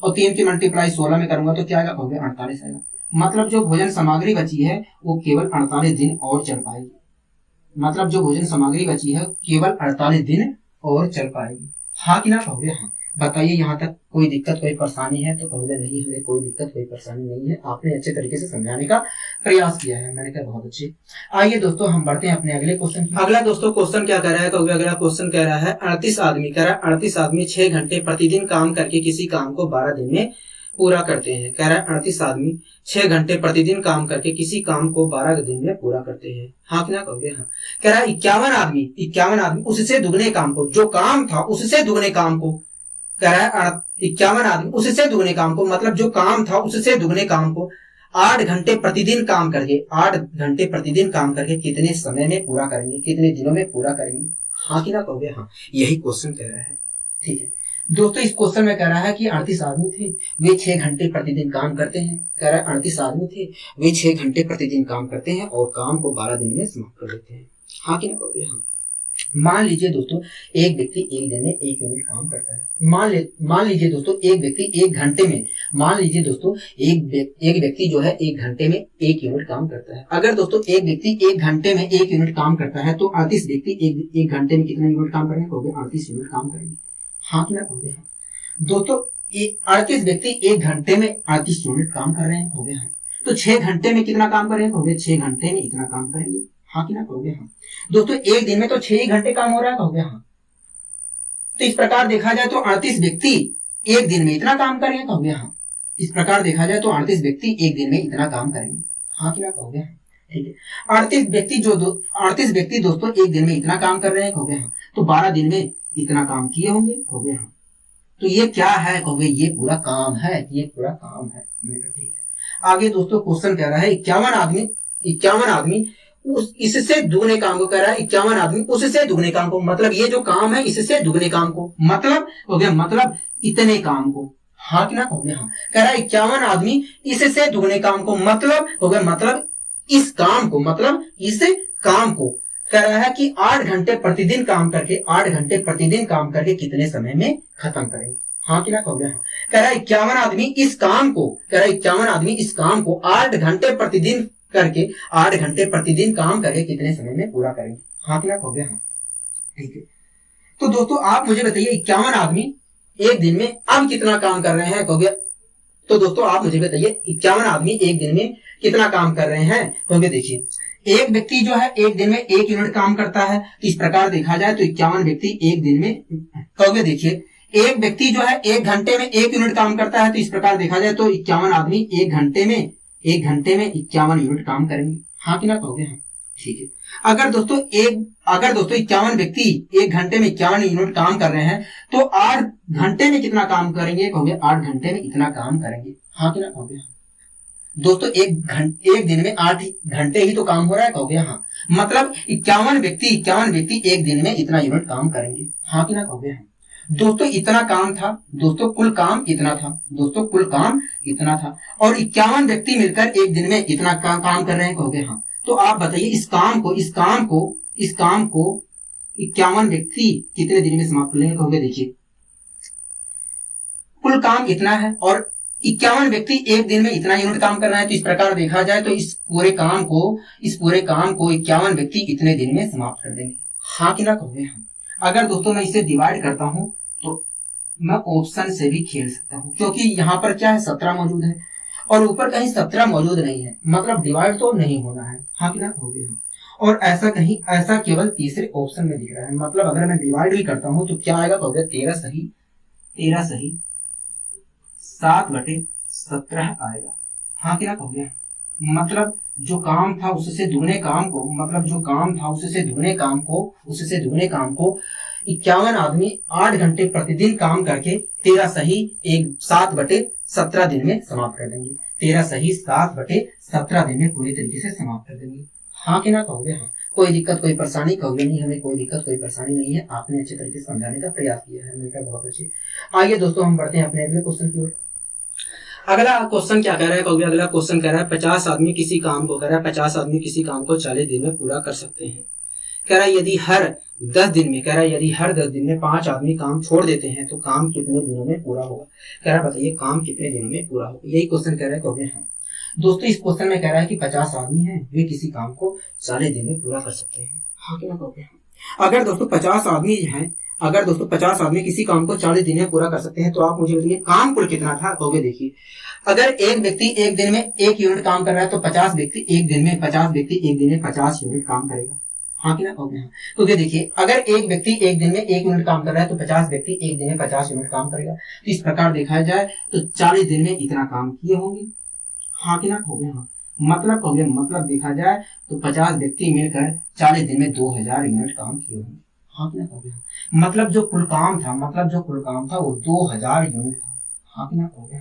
और 3 की मल्टीप्लाई 16 में करूंगा तो क्या आएगा? कहोगे 48 आएगा। मतलब जो भोजन सामग्री बची है वो केवल 48 दिन और चल पाएगी। मतलब जो भोजन सामग्री बची है केवल 48 दिन और चल पाएगी। हाँ कि ना कहोगे? हाँ। बताइए यहाँ तक कोई दिक्कत कोई परेशानी है? तो कहोगे नहीं, हमें कोई दिक्कत कोई परेशानी नहीं है, आपने अच्छे तरीके से समझाने का प्रयास किया है। मैंने कहा बहुत अच्छे। आइए दोस्तों हम बढ़ते हैं अपने अगले क्वेश्चन। अगला दोस्तों क्वेश्चन क्या कह रहा है? कहोगे अगला क्वेश्चन कह रहा है 38 आदमी, कह रहा है 38 आदमी 6 घंटे प्रतिदिन काम करके किसी काम को 12 दिन में पूरा करते हैं। कह रहा है 38 आदमी 6 घंटे प्रतिदिन काम करके किसी काम को 12 दिन में पूरा करते हैं। हाँ कि ना कहोगे? हाँ। कह रहा है 51 आदमी उससे दुगने काम को, जो काम था उससे दुगने काम को, कह रहा है 51 आदमी उससे दुगने काम को, मतलब जो काम था उससे दुगने काम को 8 घंटे प्रतिदिन काम करके कितने समय में पूरा करेंगे, कितने दिनों में पूरा करेंगे? हाँ कि ना कहोगे? हाँ। यही क्वेश्चन कह रहा है, ठीक है। दोस्तों इस क्वेश्चन में कह रहा है कि 38 आदमी थे, वे 6 घंटे प्रतिदिन काम करते हैं। कह रहा है 38 आदमी थे, वे 6 घंटे प्रतिदिन काम करते हैं और काम को 12 दिन में समाप्त कर देते हैं। हाँ कि ना कहोगे? हाँ। मान लीजिए दोस्तों एक व्यक्ति एक दिन में 1 यूनिट काम करता है। मान लीजिए दोस्तों एक व्यक्ति एक घंटे में, मान लीजिए दोस्तों एक व्यक्ति जो है 1 घंटे में 1 यूनिट काम करता है। अगर दोस्तों एक व्यक्ति 1 घंटे में 1 यूनिट काम करता है तो 38 व्यक्ति एक घंटे में कितना यूनिट काम करेंगे? कहोगे 38 यूनिट काम करेंगे। हाँ कि ना कहोगे? हाँ। दोस्तों 38 व्यक्ति 1 घंटे में 38 यूनिट काम कर रहे हैं। कहोगे हाँ। तो 6 घंटे में कितना काम करेंगे? कहोगे 6 घंटे में इतना काम करेंगे। हाँ कि ना कहोगे? हाँ। दोस्तों एक दिन में तो 6 ही घंटे काम हो रहा है। कहोगे हाँ। तो इस प्रकार देखा जाए तो 38 व्यक्ति एक दिन में इतना काम करेंगे। कहोगे हाँ। इस प्रकार देखा जाए तो 38 व्यक्ति एक दिन में इतना काम करेंगे। हाँ कि ना कहोगे? हाँ। ठीक है। 38 व्यक्ति दोस्तों एक दिन में इतना काम कर रहे हैं। कहोगे हाँ। तो 12 दिन में इतना काम किए होंगे। कहोगे हाँ। तो ये क्या है? कहोगे ये पूरा काम है, ये पूरा काम है। ठीक है। आगे दोस्तों क्वेश्चन कह रहा है 51 आदमी इससे दुगने काम को, कह रहा है 51 आदमी उससे दुगने काम को, मतलब ये जो काम है इससे दुगने काम को, मतलब हो गया मतलब इतने काम को। हाँ कि ना कहोगे? हाँ। कह रहा है 51 आदमी इससे दुगने काम को, मतलब हो गया मतलब इस काम को, मतलब इस काम को। कह रहा है कि 8 घंटे प्रतिदिन काम करके कितने समय में खत्म करेंगे। हाँ कि ना कहोगे? हाँ। कह रहा है 51 आदमी इस काम को 8 घंटे प्रतिदिन काम करके कितने समय में पूरा करेंगे। हाँ कि ना कहोगे? हाँ। ठीक है। तो दोस्तों आप मुझे बताइए 51 आदमी एक दिन में अब कितना काम कर रहे हैं? कहोगे तो दोस्तों आप मुझे बताइए 51 आदमी एक दिन में कितना काम कर रहे हैं? कहोगे देखिए एक व्यक्ति जो है एक दिन में 1 यूनिट काम करता है। तो इस प्रकार देखा जाए तो 51 व्यक्ति एक दिन में, कहोगे देखिए एक व्यक्ति जो है 1 घंटे में 1 यूनिट काम करता है। तो इस प्रकार देखा जाए तो 51 आदमी 1 घंटे में 51 यूनिट काम करेंगे। हाँ कि ना कहोगे? हाँ। ठीक है। अगर दोस्तों 51 व्यक्ति 1 घंटे में 51 यूनिट काम कर रहे हैं तो 8 घंटे में कितना काम करेंगे? कहोगे 8 घंटे में इतना काम करेंगे, हाँ कि ना कहोगे? दोस्तों एक दिन में 8 घंटे ही तो काम हो रहा है, कहोगे हाँ। मतलब 51 व्यक्ति एक दिन में इतना यूनिट काम करेंगे, हाँ कि ना कहोगे? हाँ। दोस्तों इतना काम था, दोस्तों कुल काम इतना था, दोस्तों कुल काम इतना था, और 51 व्यक्ति मिलकर एक दिन में इतना काम कर रहे हैं, कहोगे हाँ। तो आप बताइए इस काम को 51 व्यक्ति कितने दिन में समाप्त कर लेंगे? कहोगे देखिए कुल काम इतना है और 51 व्यक्ति एक दिन में इतना यूनिट काम कर रहा है, तो इस प्रकार देखा जाए तो इस पूरे काम को 51 व्यक्ति इतने दिन में समाप्त कर देंगे, हाँ कि ना कहोगे? हाँ। अगर दोस्तों मैं इसे डिवाइड करता हूं तो मैं ऑप्शन से भी खेल सकता हूं, क्योंकि यहाँ पर क्या है 17 मौजूद है और ऊपर कहीं 17 मौजूद नहीं है, मतलब डिवाइड तो नहीं होना है, हाँ कि ना कहोगे? हाँ। और ऐसा केवल तीसरे ऑप्शन में दिख रहा है, मतलब अगर मैं डिवाइड भी करता हूं तो क्या आएगा? कहोगे 13 सही 7/17 आएगा, हाँ कि ना कहोगे? मतलब जो काम था उससे दुगने काम को 51 आदमी 8 घंटे प्रतिदिन काम करके 13 सही 7/17 दिन में समाप्त कर देंगे, 13 सही 7/17 दिन में पूरी तरीके से समाप्त कर देंगे, हाँ कि ना कहोगे? हाँ। कोई दिक्कत कोई परेशानी? कहोगे नहीं, हमें कोई दिक्कत कोई परेशानी नहीं है, आपने अच्छे तरीके से समझाने का प्रयास किया है, मिलकर बहुत अच्छे। आइए दोस्तों हम बढ़ते हैं अपने अगले क्वेश्चन की ओर। अगला क्वेश्चन क्या कह रहा है? कहोगे अगला क्वेश्चन कह रहा है 50 आदमी किसी काम को 40 दिन में पूरा कर सकते हैं। कह रहा है यदि हर 10 दिन में 5 आदमी काम छोड़ देते हैं तो काम कितने दिनों में पूरा होगा? कह रहा है बताइए काम कितने दिनों में पूरा होगा, यही क्वेश्चन कह रहा है, कहोगे हाँ। दोस्तों इस क्वेश्चन में कह रहा है कि 50 आदमी हैं, वे किसी काम को 40 दिन में पूरा कर सकते हैं, हाँ कि ना कहोगे? हाँ। अगर दोस्तों 50 आदमी किसी काम को 40 दिन में पूरा कर सकते हैं तो आप मुझे बताइए काम कुल कितना था? कहोगे देखिए अगर एक व्यक्ति एक दिन में 1 यूनिट काम कर रहा है तो 50 व्यक्ति एक दिन में 50 यूनिट काम करेगा, हाँ कि ना कहोगे? हाँ। क्योंकि देखिए अगर एक व्यक्ति एक दिन में 1 यूनिट काम कर रहा है तो 50 व्यक्ति एक दिन में 50 यूनिट काम करेगा, तो इस प्रकार देखा जाए तो 40 दिन में इतना काम किए होंगे, हाँ कि ना कहोगे? हाँ। मतलब देखा जाए तो 50 व्यक्ति मिलकर 40 दिन में 2000 यूनिट काम किए होंगे, हाँ कि ना कहोगे? मतलब जो कुल काम था वो 2000 यूनिट था, हाँ कि ना कहोगे?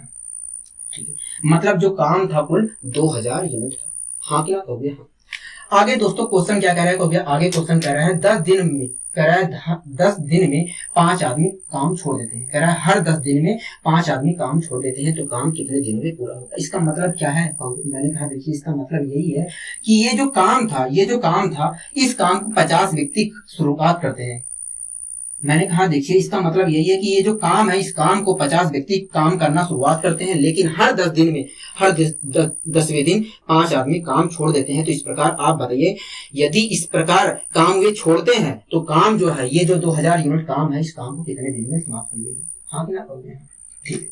ठीक है, मतलब जो काम था कुल 2000 यूनिट था, हाँ कि ना कहोगे? हाँ। आगे दोस्तों क्वेश्चन क्या कह रहा है? कहोगे आगे क्वेश्चन कह रहा है 10 दिन में 5 आदमी काम छोड़ देते हैं। कह रहा है हर 10 दिन में 5 आदमी काम छोड़ देते हैं तो काम कितने दिनों में पूरा होगा? इसका मतलब क्या है? मैंने कहा देखिए इसका मतलब यही है कि ये जो काम था इस काम को 50 व्यक्ति शुरुआत करते हैं। मैंने कहा देखिए इसका मतलब यही है कि ये जो काम है इस काम को 50 व्यक्ति काम करना शुरुआत करते हैं, लेकिन हर 10 दिन में हर 10वें दिन 5 आदमी काम छोड़ देते हैं। तो इस प्रकार आप बताइए यदि इस प्रकार काम वे छोड़ते हैं तो काम जो है ये जो 2000 यूनिट काम है इस काम को कितने दिन में समाप्त कर लेंगे, हाँ कि ना कहोगे? ठीक है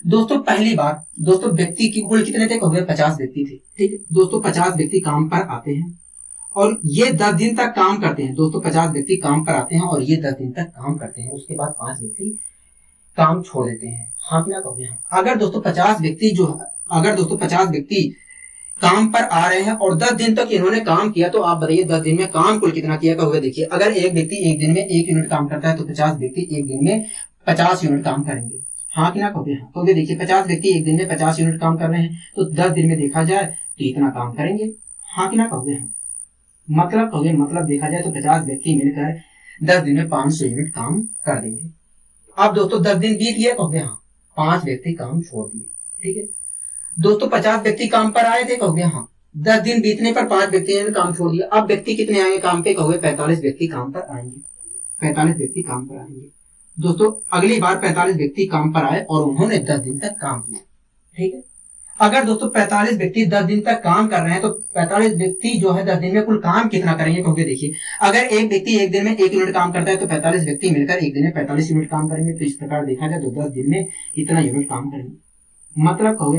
दोस्तों पहली बात दोस्तों व्यक्ति की कुल कितने थे? कहोगे 50 व्यक्ति थे। ठीक है दोस्तों 50 व्यक्ति काम पर आते हैं और ये 10 दिन तक काम करते हैं। दोस्तों 50 व्यक्ति काम पर आते हैं और ये 10 दिन तक काम करते हैं, उसके बाद 5 व्यक्ति काम छोड़ देते हैं, हाँ कि ना कहोगे? हाँ। अगर दोस्तों 50 व्यक्ति काम पर आ रहे हैं और 10 दिन तक इन्होंने काम किया तो आप बताइए 10 दिन में काम कुल कितना किया? कहोगे देखिए अगर एक व्यक्ति एक दिन में 1 यूनिट काम करता है तो 50 व्यक्ति एक दिन में 50 यूनिट काम करेंगे, हाँ कि ना कहोगे? हाँ। कहोगे देखिए 50 व्यक्ति एक दिन में 50 यूनिट काम कर रहे हैं तो 10 दिन में देखा जाए तो इतना काम करेंगे, हाँ कि ना कहोगे? हाँ। मतलब देखा जाए तो 50 व्यक्ति मिलकर 10 दिन में 500 यूनिट काम कर देंगे। अब दोस्तों 10 दिन बीत गया, कहोगे हाँ 5 व्यक्ति काम छोड़ दिए। ठीक है दोस्तों 50 व्यक्ति काम पर आए थे, कहोगे हाँ 10 दिन बीतने पर 5 व्यक्ति ने काम छोड़ दिया। अब व्यक्ति कितने आएंगे काम पे? कहोगे 45 व्यक्ति काम पर आएंगे, 45 व्यक्ति काम पर आएंगे। दोस्तों अगली बार 45 व्यक्ति काम पर आए और उन्होंने 10 दिन तक काम किया। ठीक है अगर दोस्तों 45 व्यक्ति 10 दिन तक काम कर रहे हैं तो 45 व्यक्ति जो है 10 दिन में कुल काम कितना करेंगे? कहोगे देखिए अगर एक व्यक्ति एक दिन में 1 यूनिट काम करता है तो 45 व्यक्ति मिलकर एक दिन में 45 यूनिट काम करेंगे। तो इस प्रकार देखा जाए तो 10 दिन में इतना यूनिट काम करेंगे।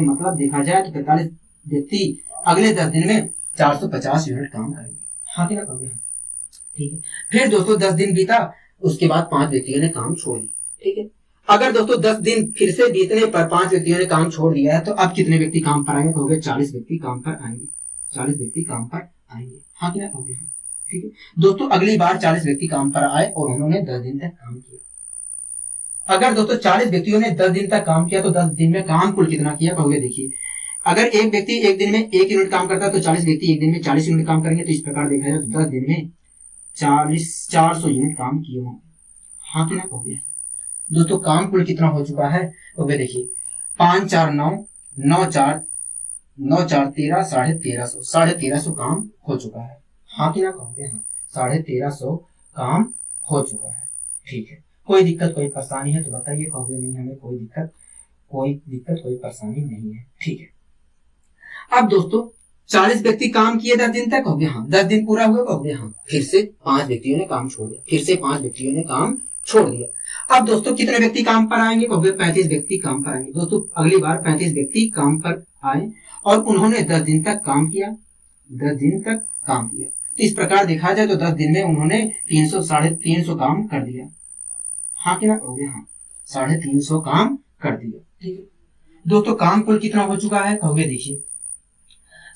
मतलब देखा जाए तो 45 व्यक्ति अगले 10 दिन में 450 यूनिट काम करेंगे, हाँ कि ना कहोगे? ठीक है फिर दोस्तों 10 दिन बीता, उसके बाद 5 व्यक्तियों ने काम छोड़ दिया। ठीक है अगर दोस्तों 10 दिन फिर से बीतने पर 5 व्यक्तियों ने काम छोड़ दिया है तो अब कितने व्यक्ति काम पर आएंगे? कहोगे 40 व्यक्ति काम पर आएंगे, 40 व्यक्ति काम पर आएंगे। हाँ कि ना कहोगे हाँ। ठीक है दोस्तों, अगली बार 40 व्यक्ति काम पर आए और उन्होंने 10 दिन तक काम किया। अगर दोस्तों 40 व्यक्तियों ने 10 दिन तक काम किया तो 10 दिन में काम कुल कितना किया कहोगे। देखिए अगर एक व्यक्ति एक दिन में 1 यूनिट काम करता है तो 40 व्यक्ति एक दिन में 40 यूनिट काम करेंगे। तो इस प्रकार देखा जाए तो 10 दिन में 400 यूनिट काम किए होंगे। हाँ कि ना कहोगे दोस्तों, काम कुल कितना हो चुका है कहोगे। देखिए 5 4 9 9 4 9 4 13 1350 काम हो चुका है। हाँ कि ना कहोगे हाँ, 1350 काम हो चुका है। ठीक है, कोई दिक्कत कोई परेशानी है तो बताइए कहोगे नहीं हमें कोई दिक्कत कोई परेशानी नहीं है। ठीक है, अब दोस्तों 40 व्यक्ति काम किए 10 दिन तक कहोगे हाँ, 10 दिन पूरा हुआ कहोगे हाँ, फिर से 5 व्यक्तियों ने काम छोड़ दिया, अब दोस्तों कितने व्यक्ति काम पर आएंगे कहोगे 35 व्यक्ति काम पर आएंगे। दोस्तों अगली बार 35 व्यक्ति काम पर आए और उन्होंने 10 दिन तक काम किया। तो इस प्रकार देखा जाए तो 10 दिन में उन्होंने 300 काम कर दिया। हाँ कि ना कहोगे हाँ, 350 काम कर दिया। ठीक है दोस्तों, काम कुल कितना हो चुका है कहोगे। देखिए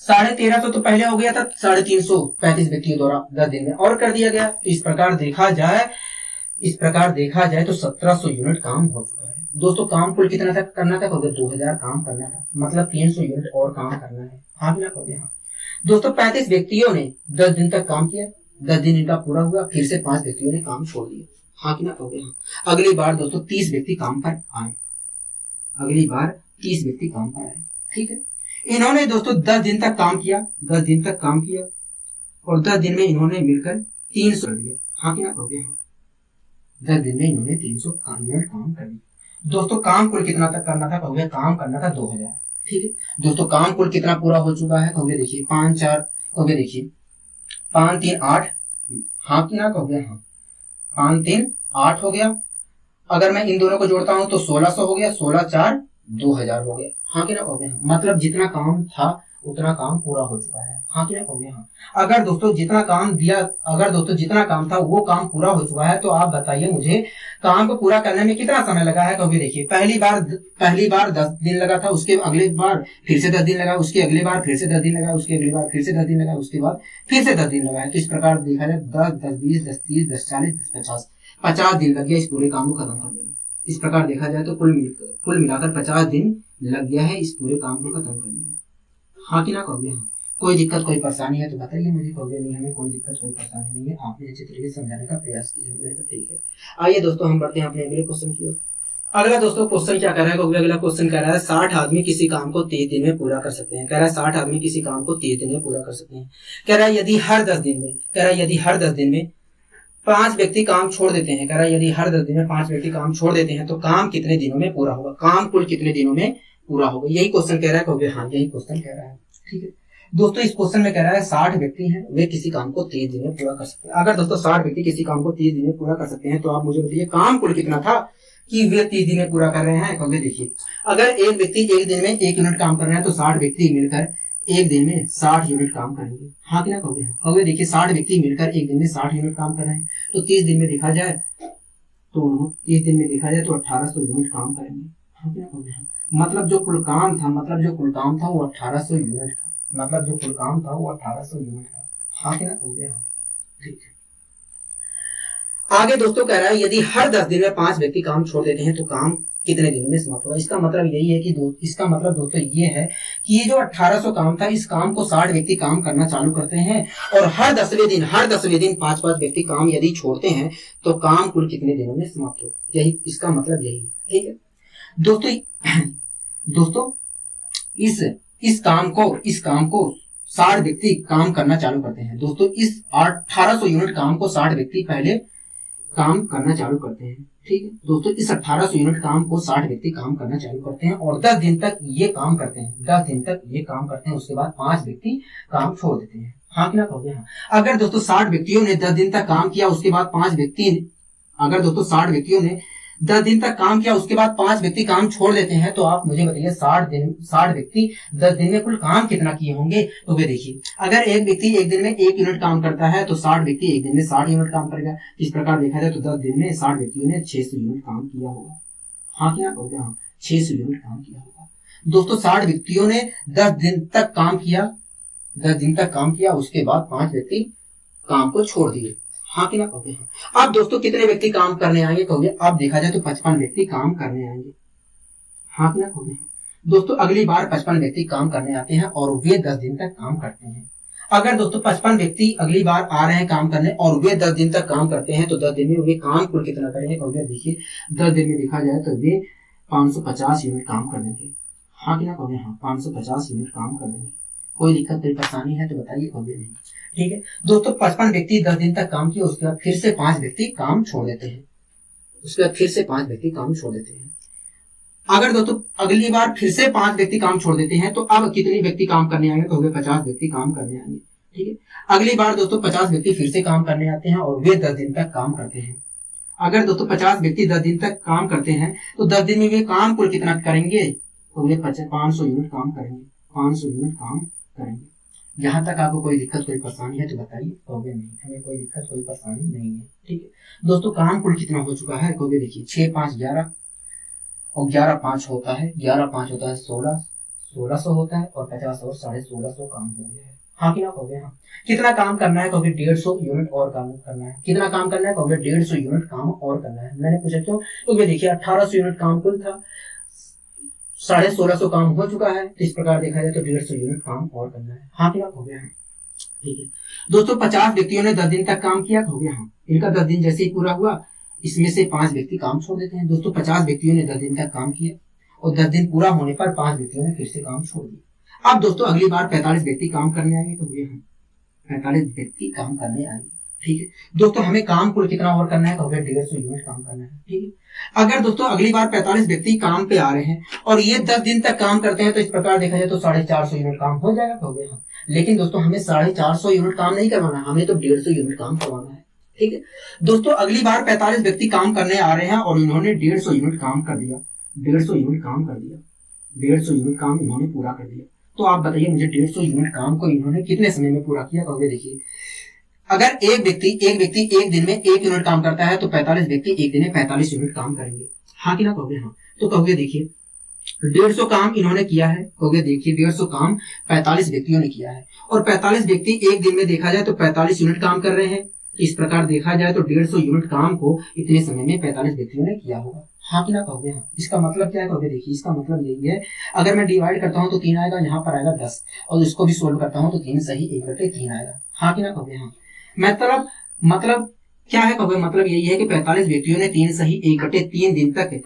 1350 तो पहले हो गया था, 350 35 व्यक्तियों द्वारा 10 दिन में और कर दिया गया। तो इस प्रकार देखा जाए तो 1700 यूनिट काम हो चुका है। दोस्तों काम कुल कितना तक करना था कहोगे 2000 काम करना था, मतलब 300 यूनिट और काम करना है। हाँ कि ना कहोगे हाँ। दोस्तों 35 व्यक्तियों ने 10 दिन तक काम किया, 10 दिन इनका पूरा हुआ, फिर से 5 व्यक्तियों ने काम छोड़ दिया। हाँ कि ना कहोगे हाँ। अगली बार दोस्तों 30 व्यक्ति काम पर आए। ठीक है, इन्होंने दोस्तों 10 दिन तक काम किया और 10 दिन में इन्होंने मिलकर 300 कर दिया। हाँ कि ना कहोगे हाँ, 10 दिन में इन्होंने 300 यूनिट काम कर दिया। दोस्तों काम कुल कितना तक करना था कहोगे, काम करना था 2000। ठीक है दोस्तों, काम कुल कितना पूरा हो चुका है कहोगे। देखिए 5 4 कहोगे, देखिए 5 3 8। हाँ कि ना कहोगे हाँ, 5 3 8 हो गया। अगर मैं इन दोनों को जोड़ता हूं तो 1600 हो गया, 16 4 2000 हो गया। हाँ कि ना कहोगे हाँ, मतलब जितना काम था उतना काम पूरा हो चुका है। हाँ कि ना कहोगे हाँ। अगर दोस्तों जितना काम था वो काम पूरा हो चुका है तो आप बताइए मुझे काम को पूरा करने में कितना समय लगा है कहोगे। देखिए पहली बार 10 दिन लगा था, उसके अगले बार फिर से 10 दिन लगा, उसके अगले बार फिर से 10 दिन लगा, उसके अगली बार फिर से 10 दिन लगा, उसके बाद फिर से 10 दिन लगा है। तो इस प्रकार देखा जाए 10 10 20 10 30 10 40 10 50 दिन लग गया इस पूरे काम को खत्म करने में। इस प्रकार देखा जाए तो कुल मिलाकर 50 दिन लग गया है इस पूरे काम को खत्म करने में। हाँ कि ना कहोगे हाँ। कोई दिक्कत कोई परेशानी है तो बताइए मुझे कहोगे नहीं हमें कोई दिक्कत कोई परेशानी नहीं है, आपने अच्छे तरीके से समझाने का प्रयास किया है। ठीक है, आइए दोस्तों हम बढ़ते हैं अपने अगले क्वेश्चन की ओर। अगला दोस्तों क्वेश्चन क्या कर रहा है कहोगे। अगला क्वेश्चन कह रहा है 60 आदमी किसी काम को 30 दिन में पूरा कर सकते हैं। कह रहा है 60 आदमी किसी काम को 30 दिन में पूरा कर सकते हैं। कह रहा है यदि हर 10 दिन में 5 व्यक्ति काम छोड़ देते हैं। कह रहा है यदि हर 10 दिन में 5 व्यक्ति काम छोड़ देते हैं तो काम कितने दिनों में पूरा होगा, काम कुल कितने दिनों में पूरा होगा। यही क्वेश्चन कह रहा है कहोगे हाँ, यही क्वेश्चन कह रहा है। ठीक है दोस्तों, इस क्वेश्चन में कह रहा है 60 व्यक्ति हैं, वे किसी काम को 30 दिन में पूरा कर सकते हैं। अगर दोस्तों 60 व्यक्ति किसी काम को 30 दिन में पूरा कर सकते हैं तो आप मुझे बताइए काम कुल कितना था कि वे 30 दिन में पूरा कर रहे हैं कहोगे। देखिए अगर एक व्यक्ति एक दिन में 1 यूनिट काम कर रहे हैं तो 60 व्यक्ति मिलकर एक दिन में 60 यूनिट काम करेंगे। हाँ कि ना कहोगे हाँ। कहोगे देखिए 60 व्यक्ति मिलकर एक दिन में 60 यूनिट काम कर रहे हैं तो 30 दिन में देखा जाए तो 1800 यूनिट काम करेंगे। हाँ कि ना कहोगे हाँ। मतलब जो कुल काम था वो 1800 यूनिट था। हाँ कि ना कहोगे हाँ। ठीक है, आगे दोस्तों कह रहा है यदि हर 10 दिन में 5 व्यक्ति काम छोड़ देते हैं तो काम कितने दिनों में समाप्त होगा। इसका मतलब दोस्तों ये है कि ये जो 1800 काम था इस काम को 60 व्यक्ति काम करना चालू करते हैं और हर 10वें दिन 5 व्यक्ति काम यदि छोड़ते हैं तो काम कुल कितने दिनों में समाप्त होगा। यही इसका मतलब यही है। ठीक है दोस्तों इस काम को 60 व्यक्ति काम करना चालू करते हैं। दोस्तों इस 1800 यूनिट काम को 60 व्यक्ति पहले काम करना चालू करते हैं। ठीक है दोस्तों, इस 1800 यूनिट काम को 60 व्यक्ति काम करना चालू करते हैं और 10 दिन तक ये काम करते हैं। उसके बाद 5 व्यक्ति काम छोड़ देते हैं। हाँ कि ना कहोगे हाँ। अगर दोस्तों 60 व्यक्तियों ने 10 दिन तक काम किया उसके बाद 5 व्यक्ति काम छोड़ देते हैं तो आप मुझे बताइए 60 व्यक्ति 10 दिन में कुल काम कितना किए होंगे। तो वे देखिए अगर एक व्यक्ति एक दिन में 1 यूनिट काम करता है तो 60 व्यक्ति एक दिन में 60 यूनिट काम करेगा। इस प्रकार देखा जाए तो 10 दिन में 60 व्यक्तियों ने 600 यूनिट काम किया होगा। हाँ कि ना कहोगे हाँ, 600 यूनिट काम किया होगा। दोस्तों 60 व्यक्तियों ने 10 दिन तक काम किया 10 दिन तक काम किया, उसके बाद 5 व्यक्ति काम को छोड़ दिए। हाँ कि ना कहोगे? हाँ। अब दोस्तों कितने व्यक्ति काम करने आएंगे कहोगे? अब देखा जाए तो 55 व्यक्ति काम करने आएंगे। हाँ कि ना कहोगे? दोस्तों अगली बार 55 व्यक्ति काम करने आते हैं और वे 10 दिन तक काम करते हैं। अगर दोस्तों 55 व्यक्ति अगली बार आ रहे हैं काम करने और वे 10 दिन तक काम करते हैं तो 10 दिन में वे काम कुल कितना करेंगे कहोगे? देखिए 10 दिन में देखा जाए तो वे 550 यूनिट काम कर देंगे। हाँ कि ना कहोगे? हाँ, 550 यूनिट काम कर देंगे। कोई दिक्कत कोई परेशानी है तो बताइए, कहोगे नहीं? ठीक है दोस्तों, 55 व्यक्ति 10 दिन तक काम किया, उसके बाद फिर से 5 व्यक्ति काम छोड़ देते हैं। उसके बाद फिर से 5 व्यक्ति काम छोड़ देते हैं। अगर दोस्तों अगली बार फिर से 5 व्यक्ति काम छोड़ देते हैं तो अब कितने व्यक्ति काम करने आएंगे? तो 50 व्यक्ति काम करने आएंगे। ठीक है, अगली बार दोस्तों 50 व्यक्ति फिर से काम करने आते हैं और वे 10 दिन तक काम करते हैं। अगर दोस्तों 50 व्यक्ति 10 दिन तक काम करते हैं तो 10 दिन में वे काम कुल कितना करेंगे? तो वे 500 यूनिट काम करेंगे। 500 यूनिट काम करेंगे। यहाँ तक आपको कोई दिक्कत कोई परेशानी है तो बताइए, कहोगे नहीं? हमें कोई दिक्कत कोई परेशानी नहीं है। ठीक है दोस्तों, काम कुल कितना हो चुका है? कहोगे देखिए 6 5 11 और 11 5 होता है, 11 5 होता है 1600 होता है और 50 और 1650 काम हो गया है। हाँ कि ना कहोगे? हाँ। कितना काम करना है? कहोगे 150 यूनिट और काम करना है। कितना काम करना है? कहोगे 150 यूनिट काम और करना है। मैंने पूछा क्यों? क्योंकि देखिए 1800 यूनिट काम कुल था, 1650 काम हो चुका है, तो इस प्रकार देखा जाए तो 150 यूनिट काम और करना है। हाँ कि ना कहोगे? हाँ। ठीक है दोस्तों, 50 व्यक्तियों ने 10 दिन तक काम किया, कहोगे हाँ। इनका 10 दिन जैसे ही पूरा हुआ इसमें से 5 व्यक्ति काम छोड़ देते हैं। दोस्तों 50 व्यक्तियों ने 10 दिन तक काम किया और 10 दिन पूरा होने पर 5 व्यक्तियों ने फिर से काम छोड़ दिया। अब दोस्तों अगली बार 45 व्यक्ति काम करने आएंगे, कहोगे हाँ। 45 व्यक्ति काम करने आएंगे। ठीक है दोस्तों, हमें काम कुल कितना और करना है? कहोगे 150 यूनिट काम करना है। ठीक है, अगर दोस्तों अगली बार 45 व्यक्ति काम पे आ रहे हैं और ये 10 दिन तक काम करते हैं तो इस प्रकार देखा जाए तो 450 यूनिट काम हो जाएगा, कहोगे हाँ। लेकिन दोस्तों हमें 450 यूनिट काम नहीं करवाना, हमें तो 150 यूनिट काम करवाना है। ठीक है दोस्तों, अगली बार 45 व्यक्ति काम करने आ रहे हैं और इन्होंने 150 यूनिट काम कर दिया। 150 यूनिट काम कर दिया। 150 यूनिट काम इन्होंने पूरा कर दिया। तो आप बताइए मुझे 150 यूनिट काम को इन्होंने कितने समय में पूरा किया? कहोगे देखिए अगर एक व्यक्ति एक दिन में 1 यूनिट काम करता है तो 45 व्यक्ति एक दिन में 45 यूनिट काम करेंगे। हाँ कि ना कहोगे? हाँ। तो कहोगे देखिए 150 काम इन्होंने किया है, कहोगे देखिए 150 काम 45 व्यक्तियों ने किया है और 45 व्यक्ति एक दिन में देखा जाए तो 45 यूनिट काम कर रहे हैं। इस प्रकार देखा जाए तो 150 यूनिट काम को इतने समय में 45 व्यक्तियों ने किया होगा। हाँ कि ना कहोगे? हाँ। इसका मतलब क्या है? कहोगे देखिए इसका मतलब यही है, अगर मैं डिवाइड करता हूँ तो 3 आएगा, यहाँ पर आएगा 10 और इसको भी सोल्व करता हूँ तो 3 सही 1/3 आएगा। हाँ कि ना कहोगे? हाँ। मतलब क्या है कहोगे? मतलब यही है कि 45 व्यक्तियों ने 3 सही 1/3 दिन तक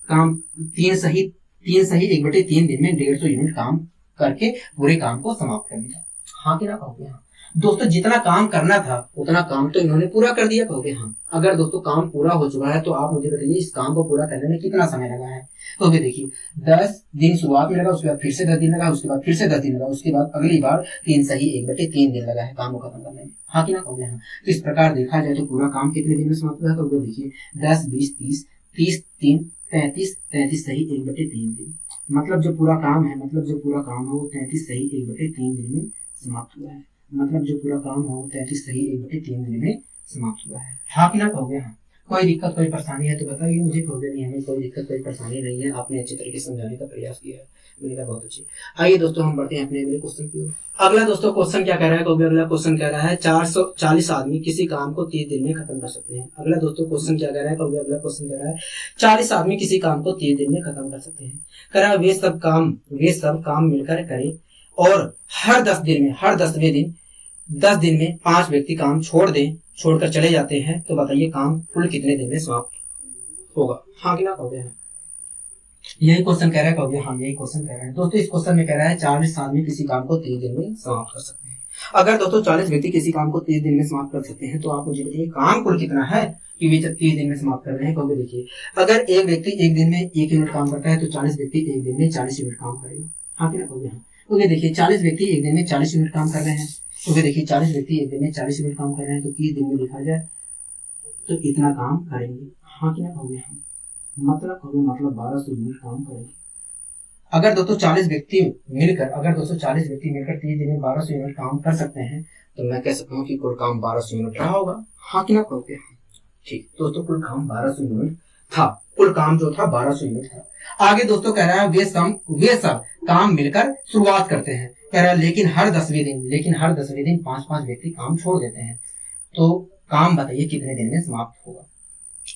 काम 3 सही 1/3 दिन में 150 यूनिट काम करके पूरे काम को समाप्त कर दिया। हाँ कि ना कहोगे? हाँ। दोस्तों जितना काम करना था उतना काम तो इन्होंने पूरा कर दिया, कहोगे हाँ। अगर दोस्तों काम पूरा हो चुका है तो आप मुझे बताइए इस काम को पूरा करने में कितना समय लगा है? कहोगे देखिए 10 दिन शुरुआत में लगा, उसके बाद फिर से 10 दिन लगा, उसके बाद फिर से 10 दिन लगा, उसके बाद अगली बार 3 सही 1/3 दिन लगा है काम को खत्म करने में। हाँ कि ना कहोगे? हाँ। तो इस प्रकार देखा जाए तो पूरा काम कितने दिन में समाप्त हुआ है? कहोगे देखिए 10 20 30 30 3 33 सही 1/3 दिन। मतलब जो पूरा काम है वो 33 सही 1/3 दिन में समाप्त हुआ है। मतलब जो पूरा काम हो 33 सही 1/3 दिन में समाप्त हुआ है। हाँ कि ना कहोगे? हाँ। कोई दिक्कत कोई परेशानी है तो बताइए मुझे, कहोगे नहीं हमें कोई दिक्कत कोई परेशानी नहीं है, आपने अच्छे तरीके से समझाने का प्रयास किया है, मैंने कहा बहुत अच्छी। आइए दोस्तों हम बढ़ते हैं अपने अगले क्वेश्चन की ओर। अगला दोस्तों क्वेश्चन क्या कह रहा है? कहोगे अगला क्वेश्चन कह रहा है 440 आदमी किसी काम को 30 दिन में खत्म कर सकते हैं। अगला दोस्तों क्वेश्चन क्या कह रहा है? कहोगे अगला क्वेश्चन कह रहा है 40 आदमी किसी काम को 30 दिन में खत्म कर सकते हैं। कह रहा है वे सब काम मिलकर करें और हर 10वें दिन 10 दिन में 5 व्यक्ति काम छोड़कर चले जाते हैं, तो बताइए काम कुल कितने दिन में समाप्त होगा? हाँ कि ना कहोगे? हाँ। यही क्वेश्चन कह रहा है, कहोगे हाँ। यही क्वेश्चन कह रहा है दोस्तों। इस क्वेश्चन में कह रहा है 40 आदमी किसी काम को 30 दिन में समाप्त कर सकते हैं। अगर दोस्तों 40 व्यक्ति किसी काम को 30 दिन में समाप्त कर सकते हैं तो आप मुझे बताइए काम कुल कितना है कि वे 30 दिन में समाप्त कर रहे हैं? कहोगे देखिए अगर एक व्यक्ति एक दिन में 1 यूनिट काम करता है तो 40 व्यक्ति एक दिन में 40 यूनिट काम करेगा। हाँ कि ना कहोगे? हाँ। तो देखिए 40 व्यक्ति एक दिन में 40 यूनिट काम कर रहे हैं, तो देखिए 40 व्यक्ति एक दिन में 40 यूनिट काम कर रहे हैं तो 30 दिन में देखा जाए तो इतना काम करेंगे। हाँ कि ना कहोगे? हाँ। मतलब 1200 यूनिट काम करेंगे। अगर दोस्तों 40 व्यक्ति मिलकर 30 दिन में 1200 यूनिट काम कर सकते हैं तो मैं कह सकता हूँ कि कुल काम 1200 यूनिट रहा होगा। हाँ कि ना कहोगे? ठीक दोस्तों, कुल काम 1200 यूनिट था। कुल काम जो था 1200 यूनिट था। आगे दोस्तों कह रहा है वे सब काम मिलकर शुरुआत करते हैं। कह रहा है लेकिन हर 10वें दिन 5-5 व्यक्ति काम छोड़ देते हैं। तो काम बताइए कितने दिन में समाप्त होगा।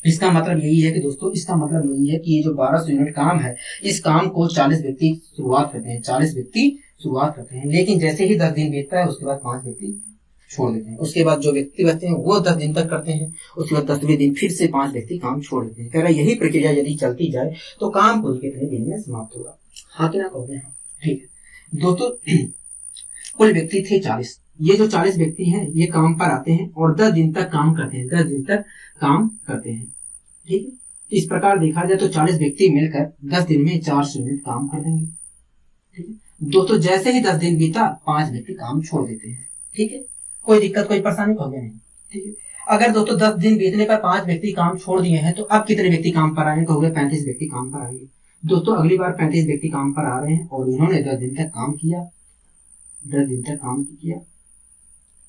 इसका मतलब यही है कि दोस्तों, इसका मतलब यही है कि ये जो 1200 यूनिट काम है, इस काम को 40 व्यक्ति शुरुआत करते हैं, 40 व्यक्ति शुरुआत करते हैं। लेकिन जैसे ही 10 दिन बीतता है उसके बाद 5 व्यक्ति छोड़ देते हैं। उसके बाद जो व्यक्ति बचते हैं वो 10 दिन तक करते हैं। उसके बाद 10वें दिन फिर से 5 व्यक्ति काम छोड़ देते हैं। कह रहा है यही प्रक्रिया यदि चलती जाए तो काम कुल कितने दिन में समाप्त होगा। हाँ कि ना कहोगे? हाँ, ठीक है दोस्तों। कुल व्यक्ति थे 40। ये जो 40 व्यक्ति हैं ये काम पर आते हैं और 10 दिन तक काम करते हैं, 10 दिन तक काम करते हैं। ठीक है, इस प्रकार देखा जाए तो 40 व्यक्ति मिलकर 10 दिन में 400 यूनिट काम कर देंगे। ठीक है दोस्तों, जैसे ही 10 दिन बीता 5 व्यक्ति काम छोड़ देते हैं। ठीक है, कोई दिक्कत कोई परेशानी तो नहीं। ठीक है, अगर दोस्तों 10 दिन बीतने पर 5 व्यक्ति काम छोड़ दिए हैं तो अब कितने व्यक्ति काम पर आएंगे? कहोगे 35 व्यक्ति काम पर आएंगे। दोस्तों अगली बार 35 व्यक्ति काम पर आ रहे हैं और इन्होंने 10 दिन तक काम किया, 10 दिन तक काम किया।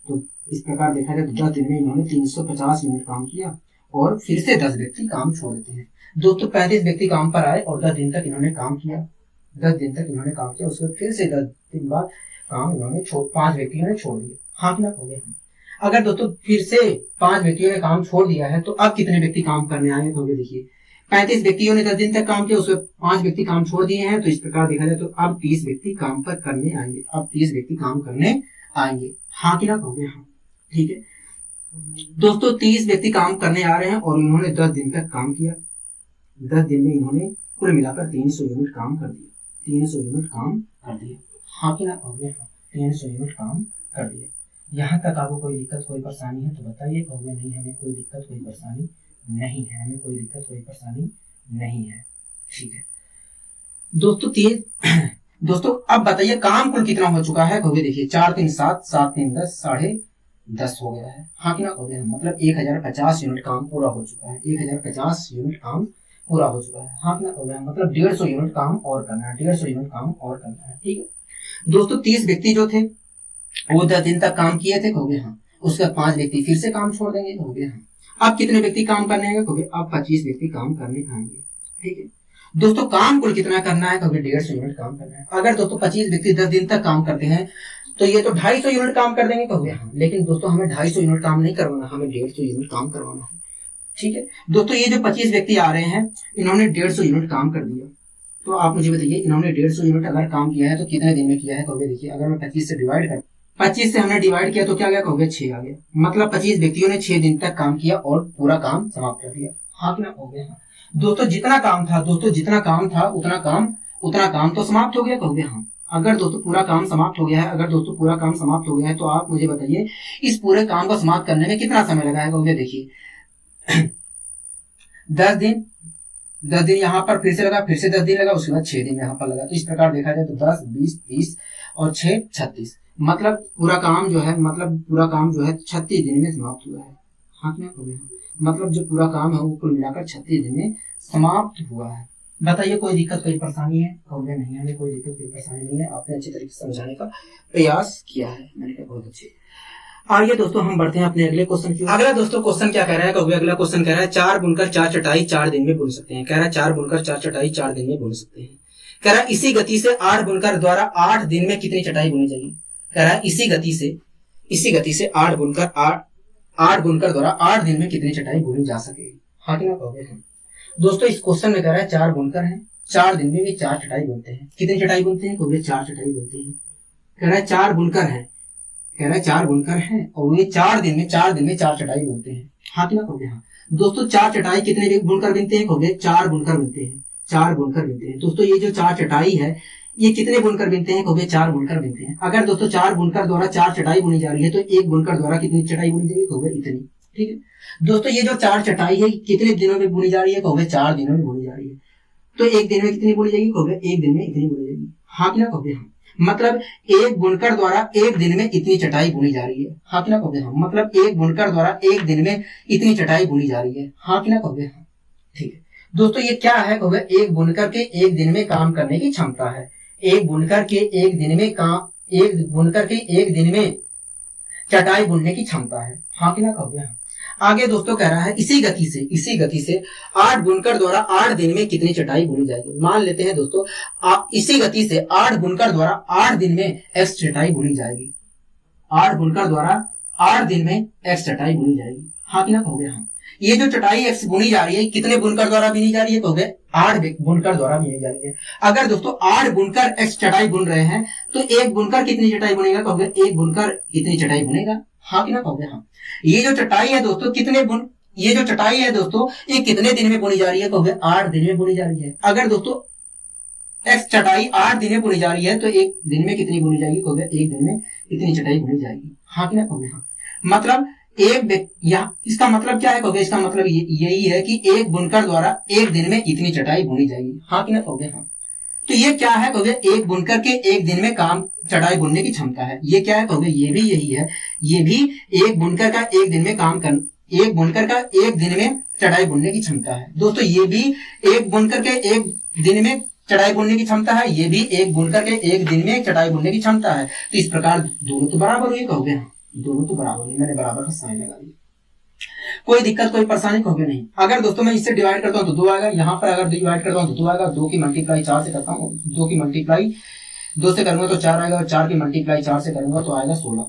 तो इस प्रकार देखा जाए तो 10 दिन में इन्होंने 350 यूनिट काम किया और फिर से 10 व्यक्ति काम छोड़ देते हैं। दोस्तों 35 व्यक्ति काम पर आए और 10 दिन तक इन्होंने काम किया, 10 दिन तक इन्होंने काम किया। उसके फिर से 10 दिन बाद काम इन्होंने 5 व्यक्तियों ने छोड़ दिया। हाँ कि ना हो गया? अगर दोस्तों फिर से 5 व्यक्तियों ने काम छोड़ दिया है तो अब कितने व्यक्ति काम करने आएंगे? तो देखिए 35 व्यक्तियों ने 10 दिन तक काम किया, उसके 5 व्यक्ति काम छोड़ दिए हैं। तो इस प्रकार देखा जाए तो अब 30 व्यक्ति काम पर करने आएंगे, अब 30 व्यक्ति काम करने आएंगे। हाँ कि ना हो गया? हाँ, ठीक है दोस्तों, 30 व्यक्ति काम करने आ रहे हैं और इन्होंने 10 दिन तक काम किया। 10 दिन में इन्होंने कुल मिलाकर 300 यूनिट काम कर दिया, 300 यूनिट काम कर दिया। हाँ कि ना हो गया? 300 यूनिट काम कर दिया। यहाँ तक आपको कोई दिक्कत कोई परेशानी है तो बताइए। कहोगे नहीं, हमें कोई दिक्कत कोई परेशानी नहीं है, हमें कोई दिक्कत कोई परेशानी नहीं है। ठीक है दोस्तों, दोस्तों अब बताइए काम कुल कितना हो चुका है? कहोगे देखिए 4 3 7 7 3 10 10.5 हो गया है। हाँ कि ना हो गया? मतलब 1050 यूनिट काम पूरा हो चुका है, 1050 यूनिट काम पूरा हो चुका है। हाँ कि ना हो गया? मतलब 150 यूनिट काम और करना है, 150 यूनिट काम और करना है। ठीक है दोस्तों, 30 व्यक्ति जो थे वो 10 दिन तक काम किए थे। कहोगे हाँ। उसके बाद 5 व्यक्ति फिर से काम छोड़ देंगे। कहोगे हाँ। अब कितने व्यक्ति काम करने आएंगे? कहोगे अब 25 व्यक्ति काम करने आएंगे। ठीक है दोस्तों, काम कुल कितना करना है? कहोगे 150 यूनिट काम करना है। अगर दोस्तों 25 व्यक्ति 10 दिन तक काम करते हैं तो ये तो 250 यूनिट काम कर देंगे। कहोगे हाँ, लेकिन दोस्तों हमें 250 यूनिट काम नहीं करवाना, हमें 150 यूनिट काम करवाना है। ठीक है दोस्तों, ये जो 25 व्यक्ति आ रहे हैं इन्होंने 150 यूनिट काम कर दिया। तो आप मुझे बताइए, इन्होंने 150 यूनिट अगर काम किया है तो कितने दिन में किया है? कहोगे देखिए अगर मैं 25 से डिवाइड कर 25 से हमने डिवाइड किया तो क्या गया? कहोगे 6 आ गया। मतलब 25 व्यक्तियों ने 6 दिन तक काम किया और पूरा काम समाप्त कर दिया। हाँ कि ना हो गया? दोस्तों जितना काम था उतना काम तो समाप्त हो गया। कहोगे हाँ। अगर दोस्तों पूरा काम समाप्त हो गया है, तो आप मुझे बताइए इस पूरे काम को समाप्त करने में कितना समय लगा है? कहोगे देखिए 10 दिन यहाँ पर फिर से लगा, फिर से 10 दिन लगा, उसके बाद 6 दिन यहाँ पर लगा। तो इस प्रकार देखा जाए तो 10 20 30 और 6 36, मतलब पूरा काम जो है 36 दिन में समाप्त हुआ है। हाँ कि नहीं? मतलब जो पूरा काम है वो कुल मिलाकर 36 दिन में समाप्त हुआ है। बताइए कोई दिक्कत कोई परेशानी है? कहोगे नहीं, हमें कोई दिक्कत कोई परेशानी नहीं है। आपने अच्छे तरीके से समझाने का प्रयास किया है, मैंने कहा बहुत अच्छे। आइए दोस्तों हम बढ़ते हैं अपने अगले क्वेश्चन की। अगला दोस्तों क्वेश्चन क्या कह रहा है? कहोगे अगला क्वेश्चन कह रहा है 4 बुनकर 4 चटाई 4 दिन में बुन सकते हैं। कह रहा है 4 बुनकर 4 चटाई 4 दिन में बुन सकते हैं। कह रहा है इसी गति से 8 बुनकर द्वारा 8 दिन में कितनी चटाई बुनी जाएगी? कह रहा है इसी गति से 8 बुनकर द्वारा 8 दिन में कितनी चटाई बुनी जा सकेगी। हाँ कि ना? कहोगे हाँ। दोस्तों इस क्वेश्चन में कह रहा है 4 बुनकर हैं, 4 दिन में भी 4 चटाई बुनते हैं। कितनी चटाई बुनते हैं? कहोगे 4 चटाई बुनते हैं। कह रहा है 4 बुनकर हैं और ये 4 दिन में 4 चटाई बुनते हैं। हाँ कि ना? कहोगे हाँ। दोस्तों 4 चटाई कितने बुनकर बुनते हैं? कहोगे 4 बुनकर बुनते हैं, 4 बुनकर बुनते हैं। दोस्तों ये जो 4 चटाई है ये कितने बुनकर बुनते हैं? कहोगे 4 बुनकर बुनते हैं। अगर दोस्तों 4 बुनकर द्वारा 4 चटाई बुनी जा रही है तो 1 बुनकर द्वारा कितनी चटाई बुनी जाएगी? कहोगे इतनी। ठीक है दोस्तों, ये जो 4 चटाई है कितने दिनों में बुनी जा रही है? कहोगे 4 दिनों में बुनी जा रही है। तो 1 दिन में कितनी बुनी जाएगी? कहोगे 1 दिन में इतनी बुनी जाएगी। हाँ कि ना? कहोगे हाँ। मतलब 1 बुनकर द्वारा 1 दिन में इतनी चटाई बुनी जा रही है। हाँ कि ना? कहोगे हाँ। मतलब 1 बुनकर द्वारा 1 दिन में इतनी चटाई बुनी जा रही है। हाँ कि ना? कहोगे हाँ। ठीक है दोस्तों, ये क्या है? कहोगे 1 बुनकर के 1 दिन में काम करने की क्षमता है। 1 बुनकर के 1 दिन में चटाई बुनने की क्षमता है। हाँ कि ना? कहोगे हाँ। आगे दोस्तों कह रहा है इसी गति से 8 बुनकर द्वारा 8 दिन में कितनी चटाई बुनी जाएगी। मान लेते हैं दोस्तों इसी गति से 8 बुनकर द्वारा 8 दिन में x चटाई बुनी जाएगी। 8 बुनकर द्वारा 8 दिन में x चटाई बुनी जाएगी। हाँ कि ना कहोगे? हाँ। ये जो चटाई x बुनी जा रही है कितने बुनकर द्वारा बुनी जा रही है? कहोगे 8 बुनकर द्वारा बुनी जा रही है। अगर दोस्तों 8 बुनकर x चटाई बुन रहे हैं तो एक बुनकर कितनी चटाई बुनेगा? कहोगे एक बुनकर इतनी चटाई बुनेगा। हाँ कि ना कहोगे? हाँ। ये जो चटाई है दोस्तों ये जो चटाई है दोस्तों ये कितने दिन में बुनी जा रही है? कहोगे 8 दिन में बुनी जा रही है। अगर दोस्तों x चटाई 8 दिन में बुनी जा रही है तो एक दिन में कितनी बुनी जाएगी? कहोगे एक दिन में इतनी चटाई बुनी जाएगी। हाँ कि ना कहोगे? हाँ। मतलब इसका मतलब क्या है? कहोगे इसका मतलब यही है कि एक बुनकर द्वारा एक दिन में इतनी चटाई बुनी जाएगी। हाँ कि ना कहोगे? हाँ। तो ये क्या है? कहोगे एक बुनकर के एक दिन में चटाई बुनने की क्षमता है। ये क्या है? कहोगे ये भी यही है। ये भी एक बुनकर का एक दिन में एक बुनकर का एक दिन में चटाई बुनने की क्षमता है। दोस्तों ये भी एक बुनकर के एक दिन में चटाई बुनने की क्षमता है। ये भी एक बुनकर के एक दिन में चटाई बुनने की क्षमता है। तो इस प्रकार दोनों तो बराबर हुई। कहोगे हाँ दोनों तो बराबर हुई। मैंने बराबर का साइन लगा दिया। कोई दिक्कत कोई परेशानी? कहोगे नहीं। अगर दोस्तों मैं इससे डिवाइड करता हूं तो 2 आएगा। यहाँ पर अगर डिवाइड करता हूं तो 2 आएगा। 2 की मल्टीप्लाई 4 से करता हूँ, 2 की मल्टीप्लाई 2 से करूंगा तो 4 आएगा और 4 की मल्टीप्लाई 4 से करूंगा तो आएगा 16।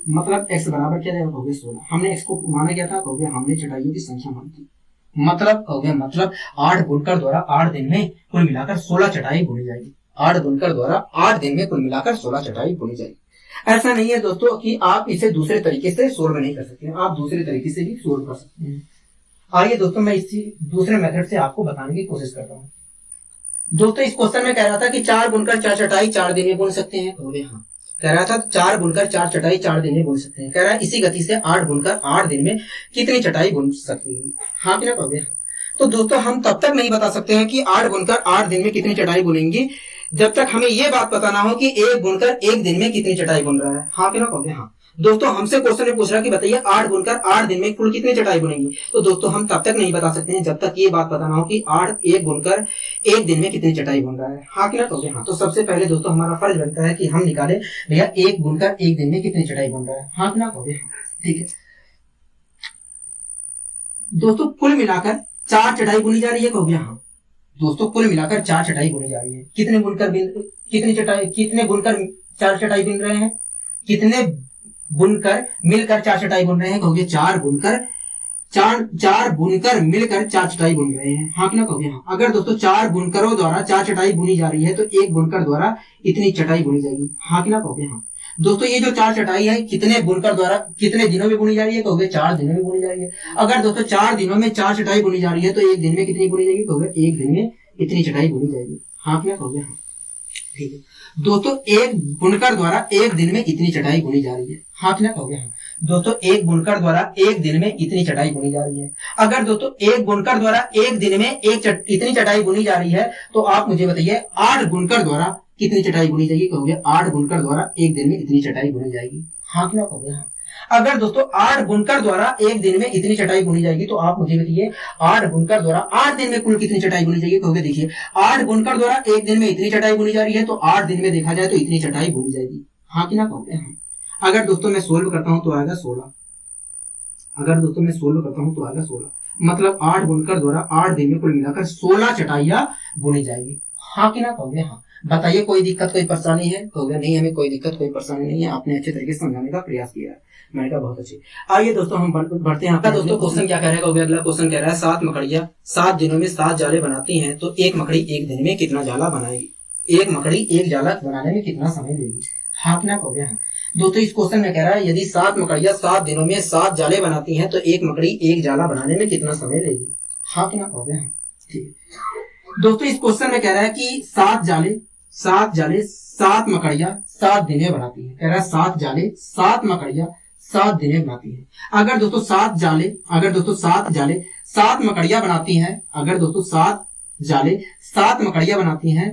मतलब x बराबर क्या जाएगा? कहोगे 16। हमने x को माना क्या था? कहोगे हमने चटाइयों की संख्या मानी थी। मतलब कहोगे मतलब 8 बुनकर द्वारा 8 दिन में कुल मिलाकर 16 चटाई बुनी जाएगी। 8 बुनकर द्वारा 8 दिन में कुल मिलाकर 16 चटाई बुनी जाएगी। ऐसा नहीं है दोस्तों कि आप इसे दूसरे तरीके से सोल्व नहीं कर सकते हैं, आप दूसरे तरीके से भी सोल्व कर सकते हैं। आइए दोस्तों मैं इसी दूसरे मेथड से आपको बताने की कोशिश करता हूँ। दोस्तों इस क्वेश्चन में कह रहा था कि 4 बुनकर 4 चटाई 4 दिन में बुन सकते हैं। कहोगे हाँ। कह रहा था 4 बुनकर 4 चटाई 4 दिन में बुन सकते हैं। कह रहा है इसी गति से 8 बुनकर 8 दिन में कितनी चटाई बुन सकती है। हाँ कि ना कहोगे? तो दोस्तों हम तब तक नहीं बता सकते हैं कि 8 बुनकर 8 दिन में कितनी चटाई बुनेंगी जब तक हमें यह बात पता ना हो कि एक बुनकर एक दिन में कितनी चटाई बुन रहा है। हाँ कि ना कहोगे? हाँ। दोस्तों हमसे क्वेश्चन में पूछ रहा कि बताइए 8 बुनकर 8 दिन में कुल कितनी चटाई बुनेंगी। तो दोस्तों हम तब तक नहीं बता सकते हैं जब तक ये बात पता ना हो कि एक बुनकर एक दिन में कितनी चटाई बुन रहा है। हाँ कि ना कहोगे? हाँ। तो सबसे पहले दोस्तों हमारा फर्ज बनता है कि हम निकाले भैया एक बुनकर एक दिन में कितनी चटाई बुन रहा है। हाँ कि ना कहोगे? ठीक है दोस्तों कुल मिलाकर 4 चटाई बुनी जा रही है। कहोगे हाँ। दोस्तों कुल मिलाकर 4 चटाई बुनी जा रही है। कितने बुनकर 4 चटाई बुन रहे हैं? कितने बुनकर मिलकर 4 चटाई बुन रहे हैं? कहोगे 4 बुनकर मिलकर 4 चटाई बुन रहे हैं। हाँ कि ना कहोगे? हाँ। अगर दोस्तों 4 बुनकरों द्वारा 4 चटाई बुनी जा रही है तो एक बुनकर द्वारा इतनी चटाई बुनी जाएगी। हाँ कि ना कहोगे? हाँ। दोस्तों ये जो 4 चटाई है कितने बुनकर द्वारा कितने दिनों में बुनी जा रही है? कहोगे 4 दिनों में बुनी जा रही है। अगर दोस्तों 4 दिनों में 4 चटाई बुनी जा रही है तो एक दिन में कितनी बुनी जाएगी? कहोगे एक दिन में इतनी चटाई बुनी जाएगी। हाँ क्या कहोगे? हाँ ठीक है दोस्तों एक बुनकर द्वारा एक दिन में इतनी चटाई बुनी जा रही है। हाँ क्या कहोगे? हाँ दोस्तों एक बुनकर द्वारा एक दिन में इतनी चटाई बुनी जा रही है। अगर दोस्तों एक बुनकर द्वारा एक दिन में इतनी चटाई बुनी जा रही है तो आप मुझे बताइए 8 बुनकर द्वारा कितनी चटाई बुनी जाएगी? कहोगे 8 बुनकर द्वारा एक दिन में इतनी चटाई बुनी जाएगी। हाँ क्या कहोगे? हाँ। अगर दोस्तों 8 बुनकर द्वारा एक दिन में इतनी चटाई बुनी जाएगी तो आप मुझे बताइए 8 बुनकर द्वारा 8 दिन में कुल कितनी चटाई बुनी जाएगी? कहोगे देखिए 8 बुनकर द्वारा एक दिन में इतनी चटाई बुनी जा रही है तो 8 दिन में देखा जाए तो इतनी चटाई बुनी जाएगी। हाँ कि ना कहोगे? हाँ। अगर दोस्तों मैं सोल्व करता हूं तो आएगा 16। अगर दोस्तों मैं सोल्व करता हूं तो आएगा 16 मतलब 8 बुनकर द्वारा 8 दिन में कुल मिलाकर 16 चटाइयां बुनी जाएगी। हाँ कि ना कहोगे? हाँ। बताइए कोई दिक्कत कोई परेशानी है? कहोगे नहीं हमें कोई दिक्कत कोई परेशानी नहीं है, आपने अच्छे तरीके से समझाने का प्रयास किया है। मैंने कहा बहुत अच्छी। आइए दोस्तों हम बढ़ते हैं। दोस्तों क्वेश्चन क्या कह रहा है? कहोगे अगला क्वेश्चन कह रहा है 7 मकड़ियां 7 दिनों में 7 जाले बनाती हैं तो एक मकड़ी एक दिन में कितना जाला बनाएगी? एक मकड़ी एक जाला बनाने में कितना समय लेगी? हाँ ना कहोगे? हाँ दोस्तों इस क्वेश्चन में कह रहा है यदि 7 मकड़ियां 7 दिनों में 7 जाले बनाती हैं तो एक मकड़ी एक जाला बनाने में कितना समय लेगी? हाँ ना कहोगे? हाँ ठीक है दोस्तों इस क्वेश्चन में कह रहा है कि 7 जाले 7 मकड़ियां 7 दिन में बनाती है। कह रहा है 7 जाले 7 मकड़ियां 7 दिन में बनाती है। अगर दोस्तों 7 जाले 7 मकड़ियां बनाती हैं, अगर दोस्तों 7 जाले 7 मकड़ियां बनाती हैं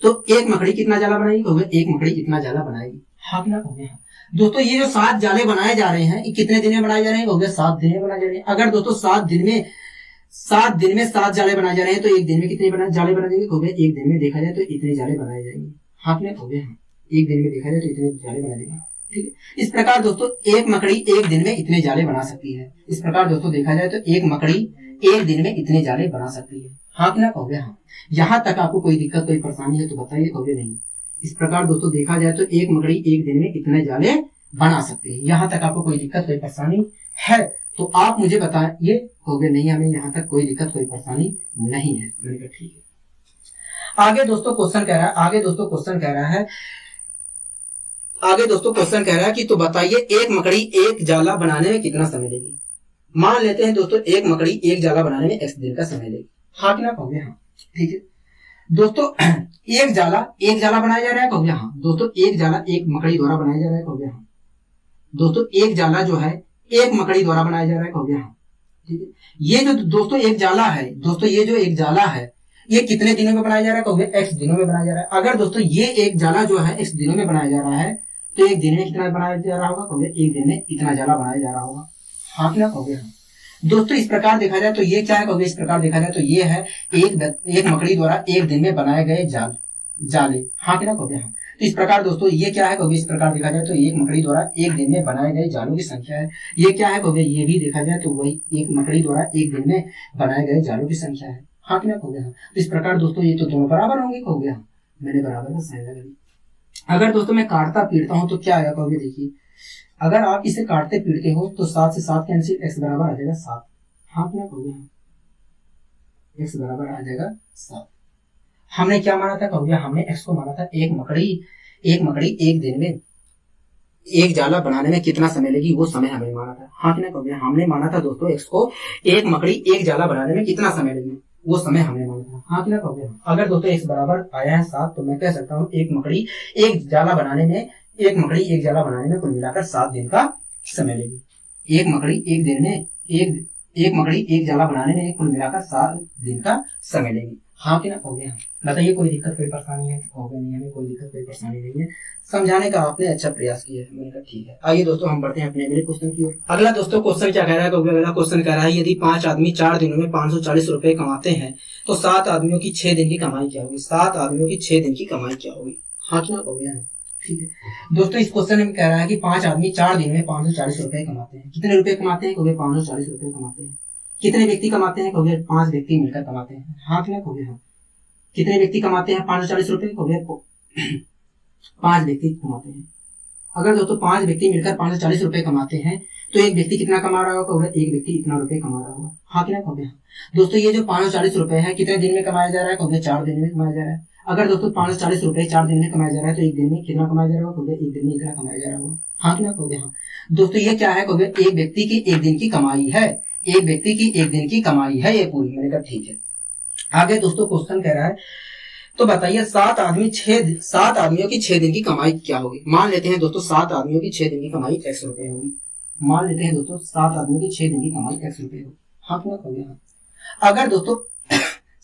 तो एक मकड़ी कितना जाला बनाएगी? कहोगे एक मकड़ी इतना जाला बनाएगी। हाँ ना कहोगे? हाँ दोस्तों ये जो 7 जाले बनाए जा रहे हैं कितने दिन में बनाए जा रहे हैं? कहोगे 7 दिन में बनाए जा रहे हैं। अगर दोस्तों 7 दिन में 7 जाले बनाए जा रहे हैं तो एक दिन में कितने जाले बनाए जाएंगे? कहोगे एक दिन में देखा जाए तो इतने जाले बनाए जाएंगे। हाँ ना कहोगे? हाँ एक दिन में देखा जाए तो इतने जाले बनाए जाएंगे। ठीक है। इस प्रकार दोस्तों एक मकड़ी एक दिन में इतने जाले बना सकती है। इस प्रकार दोस्तों देखा जाए तो एक मकड़ी एक दिन में इतने जाले बना सकती है। हाँ कि ना कहोगे? हाँ। यहाँ तक आपको कोई दिक्कत कोई परेशानी है तो बताइए, कहोगे नहीं? इस प्रकार दोस्तों देखा जाए तो एक मकड़ी एक दिन में इतने जाले बना सकती है। यहाँ तक आपको कोई दिक्कत कोई परेशानी है तो आप मुझे बताइए, कहोगे नहीं हमें यहाँ तक कोई दिक्कत कोई परेशानी नहीं है। मैंने कहा ठीक है। आगे दोस्तों क्वेश्चन कह रहा है कि तो बताइए एक मकड़ी एक जाला बनाने में कितना समय लेगी। मान लेते हैं दोस्तों एक मकड़ी एक जाला बनाने में x दिन का समय लेगी। हाँ कि ना कहोगे? हाँ। ठीक है दोस्तों, एक जाला बनाया जा रहा है, कहोगे? हाँ। दोस्तों एक जाला एक मकड़ी द्वारा बनाया जा रहा है, कहोगे? हाँ। दोस्तों एक जाला जो है एक मकड़ी द्वारा बनाया जा रहा है, कहोगे? हाँ। ठीक है। ये जो दोस्तों एक जाला है, दोस्तों ये जो एक जाला है ये कितने दिनों में बनाया जा रहा है, कहोगे? x दिनों में बनाया जा रहा है। अगर दोस्तों ये एक जाला जो है x दिनों में बनाया जा रहा है तो एक दिन में कितना बनाया जा रहा होगा, कहोगे? एक दिन में इतना जाला बनाया जा रहा होगा। हाँ कि ना कहोगे? हाँ। दोस्तों इस प्रकार देखा जाए तो ये क्या है, कहोगे? इस प्रकार देखा जाए तो ये है एक मकड़ी द्वारा एक दिन में बनाए गए जाले। हाँ कि ना कहोगे? हाँ। तो इस प्रकार दोस्तों ये क्या है, कहोगे? इस प्रकार देखा जाए तो एक मकड़ी द्वारा एक दिन में बनाए गए जालों की संख्या है। ये क्या है, कहोगे? ये भी देखा जाए तो वही एक मकड़ी द्वारा एक दिन में बनाए गए जालों की संख्या है। हाँ कि ना कहोगे? हाँ। तो इस प्रकार दोस्तों ये तो दोनों बराबर होंगे, कहोगे? हाँ। मैंने बराबर का साइन लगा दिया। अगर दोस्तों मैं काटता पीटता हूं तो क्या आएगा, कहोगे? देखिए अगर आप इसे काटते पीटते हो तो 7 से 7 कैंसिल, x बराबर आ जाएगा 7। हाँ कि ना कहोगे? हाँ। x बराबर आ जाएगा 7। हमने क्या माना था, कहोगे? हमने x को माना था एक मकड़ी एक दिन में एक जाला बनाने में कितना समय लेगी, वो समय हमने माना था। हाँ कि ना कहोगे? हमने माना था दोस्तों x को एक मकड़ी एक जाला बनाने में कितना समय लेगी, वो समय हमने माना था। हाँ कि ना कहोगे? अगर दोस्तों x बराबर आया है 7 तो मैं कह सकता हूँ एक मकड़ी एक जाला बनाने में कुल मिलाकर 7 दिन का समय लेगी। एक मकड़ी एक दिन में एक मकड़ी एक जाला बनाने में कुल मिलाकर 7 दिन का समय लेगी। हाँ कि ना कहोगे? हाँ। बताइए कोई दिक्कत कोई परेशानी है, कहोगे नहीं हमें कोई दिक्कत कोई परेशानी नहीं है। समझाने का आपने अच्छा प्रयास किया है। मैंने कहा ठीक है। आइए दोस्तों हम बढ़ते हैं अपने अगले क्वेश्चन की ओर। अगला दोस्तों क्वेश्चन क्या कह रहा है, अगला क्वेश्चन कह रहा है यदि 5 आदमी 4 दिनों में 540 रुपए कमाते हैं तो 7 आदमियों की 6 दिन की कमाई क्या होगी। 7 आदमियों की 6 दिन की कमाई क्या होगी। हाँ कि ना कहोगे? हाँ। ठीक है दोस्तों, इस क्वेश्चन में कह रहा है कि 5 आदमी 4 दिन में 540 रुपए कमाते हैं। कितने रुपए कमाते हैं, कहोगे? 540 रुपए कमाते हैं। कितने व्यक्ति कमाते हैं, कहोगे? 5 व्यक्ति मिलकर कमाते हैं। हाँ कि ना कहोगे? हाँ। कितने व्यक्ति कमाते हैं 540 रुपए, कहोगे? 5 व्यक्ति कमाते हैं। अगर दोस्तों 5 व्यक्ति मिलकर 540 रुपए कमाते हैं तो एक व्यक्ति कितना कमा रहा होगा, कहोगे? एक व्यक्ति इतना रुपए कमा रहा होगा। हाँ कि ना कहोगे? हाँ। दोस्तों ये जो 540 रुपए है कितने दिन में कमाया जा रहा है, कहोगे? 4 दिन में कमाया जा रहा है। अगर दोस्तों 540 रुपए 4 दिन में कमाया जा रहा है तो एक दिन में कितना कमाया जा रहा होगा, एक दिन में इतना कमाया जा रहा होगा। हाँ कि ना कहोगे? हाँ। दोस्तों ये क्या है, कहोगे? एक व्यक्ति की एक दिन की कमाई है। एक व्यक्ति की एक दिन की कमाई है ये पूरी। मैंने कहा ठीक है। आगे दोस्तों क्वेश्चन कह रहा है तो बताइए 7 आदमियों की 6 दिन की कमाई क्या होगी। मान लेते हैं दोस्तों 7 आदमियों की 6 दिन की कमाई x रुपए होगी। मान लेते हैं दोस्तों 7 आदमियों की 6 दिन की कमाई x रुपए होगी। हाँ कि ना कहोगे? हाँ। अगर दोस्तों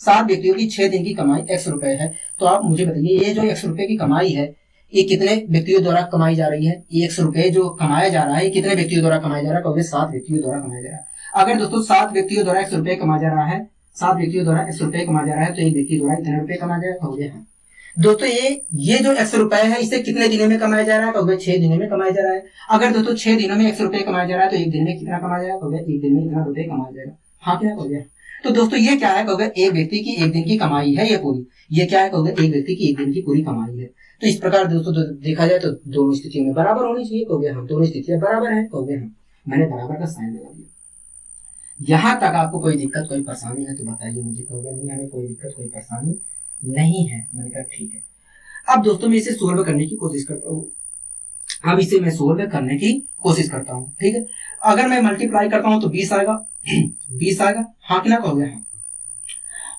7 व्यक्तियों की 6 दिन की कमाई x रुपए है तो आप मुझे बताइए ये जो x रुपए की कमाई है ये कितने व्यक्तियों द्वारा कमाई जा रही है। ये x रुपए जो कमाया जा रहा है कितने व्यक्तियों द्वारा कमाया जा रहा है, कहोगे? 7 व्यक्तियों द्वारा कमाया जा रहा है। अगर दोस्तों 7 व्यक्तियों द्वारा x रुपए कमाया जा रहा है, 7 व्यक्तियों द्वारा x रुपए कमाया जा रहा है तो एक व्यक्ति द्वारा इतने रुपए कमाया जाएगा, कहोगे? हाँ। दोस्तों ये जो x रुपए है इसे कितने दिनों में कमाया जा रहा है, कहोगे? 6 दिनों में कमाया जा रहा है। अगर दोस्तों 6 दिनों में x रुपए कमाया जा रहा है तो एक दिन में कितना कमाया जाएगा, कहोगे? एक दिन में इतना रुपए कमाया जाएगा। हाँ क्या कहोगे? तो दोस्तों ये क्या है, कहोगे? एक व्यक्ति की एक दिन की कमाई है ये पूरी। ये क्या है, कहोगे? एक व्यक्ति की एक दिन की पूरी कमाई है। तो इस प्रकार दोस्तों देखा जाए तो दोनों स्थितियों में बराबर होनी चाहिए, कहोगे? हम दोनों स्थितियां बराबर है, कहोगे? हम। मैंने बराबर का साइन लगा दिया। यहाँ तक आपको कोई दिक्कत कोई परेशानी है तो बताइए मुझे, कहोगे नहीं हमें कोई दिक्कत कोई परेशानी नहीं है। मैंने कहा ठीक है। अब दोस्तों मैं इसे सोल्व करने की कोशिश करता हूँ। ठीक है। अगर मैं मल्टीप्लाई करता हूँ तो 20 आएगा 20 आएगा। हाँ कि ना कहोगे? हाँ।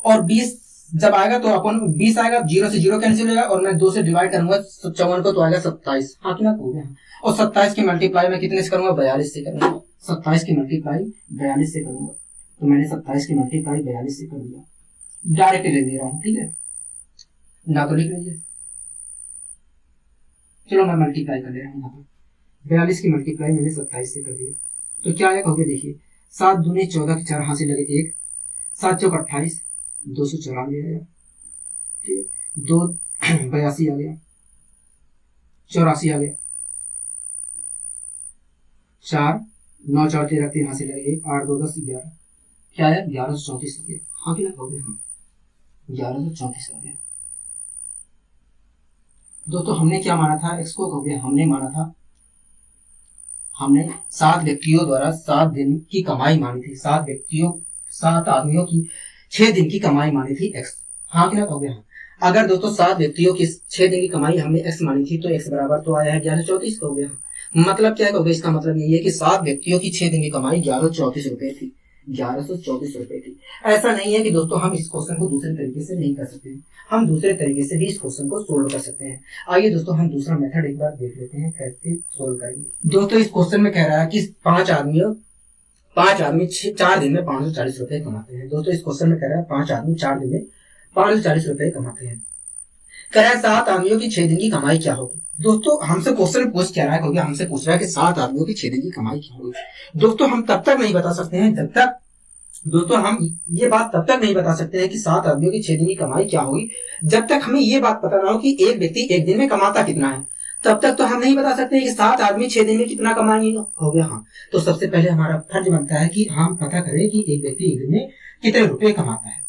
और 20 जब आएगा तो अपन 20 आएगा, 0 से 0 कैंसिल होगा और मैं 2 से डिवाइड करूंगा 54 को तो आएगा 27। हाँ कि ना कहोगे? हाँ। और 27 की मल्टीप्लाई मैं कितने से करूंगा, 42 से करूंगा। 27 की मल्टीप्लाई 42 से करूंगा तो मैंने 27 की मल्टीप्लाई 42 से कर दिया। डायरेक्ट ले दे रहा हूँ, ठीक है ना, तो लिख लीजिए। चलो मैं मल्टीप्लाई कर ले रहा हूँ यहाँ पर। 42 की मल्टीप्लाई मैंने 27 से कर दिया तो क्या आएगा, कहोगे? देखिए 7 दूनी 14 के 4 हाथ से लगे 1, 7 चौक 28, 294 आया। ठीक है। 2 82 आ गया, 84 आ गया, 4 9 4 13 3 हाथ से लगे 8 2 10 11 क्या है 1134 रुपये। हाँ कि ना हो गया? हाँ 1134 हो गया। दोस्तों हमने क्या माना था? एक्स को हो गया, हमने माना था, हमने 7 व्यक्तियों द्वारा 7 दिन की कमाई मानी थी। 7 आदमियों की 6 दिन की कमाई मानी थी एक्स। हाँ कि ना हो गया? अगर दोस्तों 7 व्यक्तियों की 6 दिन की कमाई हमने एक्स मानी थी तो एक्स बराबर तो आया है 1134 हो गया। मतलब क्या होगा? इसका मतलब यही है कि 7 व्यक्तियों की 6 दिन की कमाई 1134 रुपए थी। 1134 रुपए थी। ऐसा नहीं है कि दोस्तों हम इस क्वेश्चन को दूसरे तरीके से नहीं कर सकते, हम दूसरे तरीके से भी इस क्वेश्चन को सोल्व कर सकते हैं। आइए दोस्तों हम दूसरा मेथड एक बार देख लेते हैं कैसे सोल्व करेंगे। दोस्तों इस क्वेश्चन में कह रहा है कि 5 आदमी 4 दिन में 540 रुपए कमाते हैं। दोस्तों इस क्वेश्चन में कह रहा है 5 आदमी 4 दिन में 540 रुपए कमाते हैं। कह रहा है 7 आदमियों की 6 दिन की कमाई क्या होगी। दोस्तों हमसे क्वेश्चन पूछ क्या रहा है? क्योंकि हमसे पूछ रहा है कि 7 आदमियों की 6 दिन की कमाई क्या होगी। दोस्तों हम तब तक नहीं बता सकते हैं जब तक, दोस्तों हम ये बात तब तक नहीं बता सकते हैं कि 7 आदमियों की 6 दिन की कमाई क्या होगी जब तक हमें ये बात पता ना हो कि एक व्यक्ति एक दिन में कमाता कितना है। तब तक तो हम नहीं बता सकते कि 7 आदमी 6 दिन में कितना कमाएंगे। हो गया? हाँ। तो सबसे पहले हमारा फर्ज बनता है कि हम पता करें कि एक व्यक्ति एक दिन में कितने रुपए कमाता है।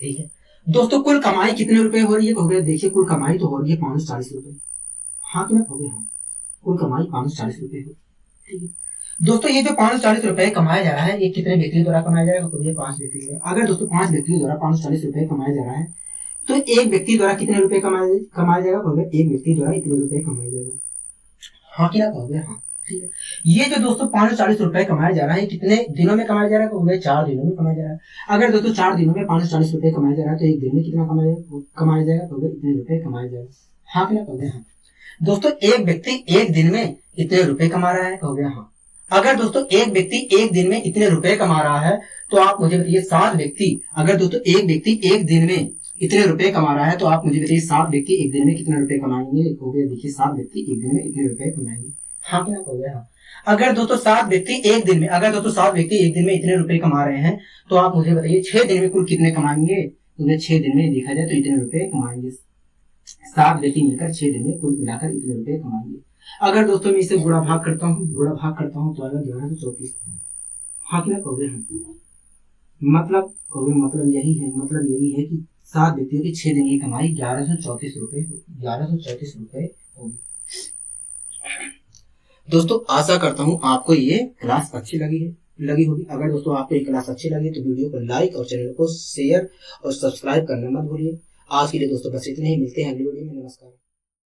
ठीक है दोस्तों, कुल कमाई कितने रुपए हो रही है? हो गया, देखिए कुल कमाई तो हो रही है 540 रुपए। हाँ कि ना? हो गया? हाँ कुल कमाई 540 रुपए हो। ठीक है दोस्तों, ये जो 540 रुपए कमाया जा रहा है ये कितने व्यक्तियों द्वारा कमाया जाएगा? तो ये 5 व्यक्तियों द्वारा। अगर दोस्तों 5 व्यक्तियों द्वारा 540 रुपए कमाया जा रहा है तो एक व्यक्ति द्वारा कितने रुपए कमाया जाएगा? हो गया, एक व्यक्ति द्वारा इतने रुपए कमाया जाएगा। हाँ कि ना? हो गया? हाँ। ठीक है, ये जो दोस्तों 540 रुपए कमाया जा रहा है कितने दिनों में कमाया जा रहा है? तो हो गया 4 दिनों में कमाया जा रहा है। अगर दोस्तों 4 दिनों में 540 रुपए कमाया जा रहा है तो एक दिन में कितना कमाया जाएगा? तो इतने रुपए कमाया जाएगा। हाँ कि ना? हो गया? हाँ। दोस्तों एक व्यक्ति एक दिन में इतने रुपए कमा रहा है। हो गया? हाँ। अगर दोस्तों एक व्यक्ति एक दिन में इतने रुपए कमा रहा है तो आप मुझे बताइए 7 व्यक्ति, अगर दोस्तों एक व्यक्ति एक दिन में इतने रुपए कमा रहा है तो आप मुझे बताइए 7 व्यक्ति एक दिन में कितने रुपए कमाएंगे। हो गया, देखिए 7 व्यक्ति एक दिन में इतने रुपए कमाएंगे। हाँ क्या? हो गया? हाँ। अगर दोस्तों 7 व्यक्ति एक दिन में, अगर दोस्तों 7 व्यक्ति एक दिन में इतने रुपए कमा रहे हैं तो आप मुझे बताइए 6 दिन में कुल कितने कमाएंगे। तो 6 दिन में देखा जाए तो इतने रुपए कमाएंगे। 7 व्यक्ति मिलकर 6 दिन में कुल मिलाकर इतने रुपए कमाएंगे। अगर दोस्तों मैं इसे गुणा भाग करता हूँ तो आएगा 1134। हाँ क्या? हो गया? मतलब यही है कि 7 व्यक्तियों की 6 दिन की कमाई 1134 रुपए होगी। दोस्तों आशा करता हूँ आपको ये क्लास अच्छी लगी होगी। अगर दोस्तों आपको ये क्लास अच्छी लगी तो वीडियो को लाइक और चैनल को शेयर और सब्सक्राइब करना मत भूलिए। आज के लिए दोस्तों बस इतना ही, मिलते हैं अगली वीडियो में। नमस्कार।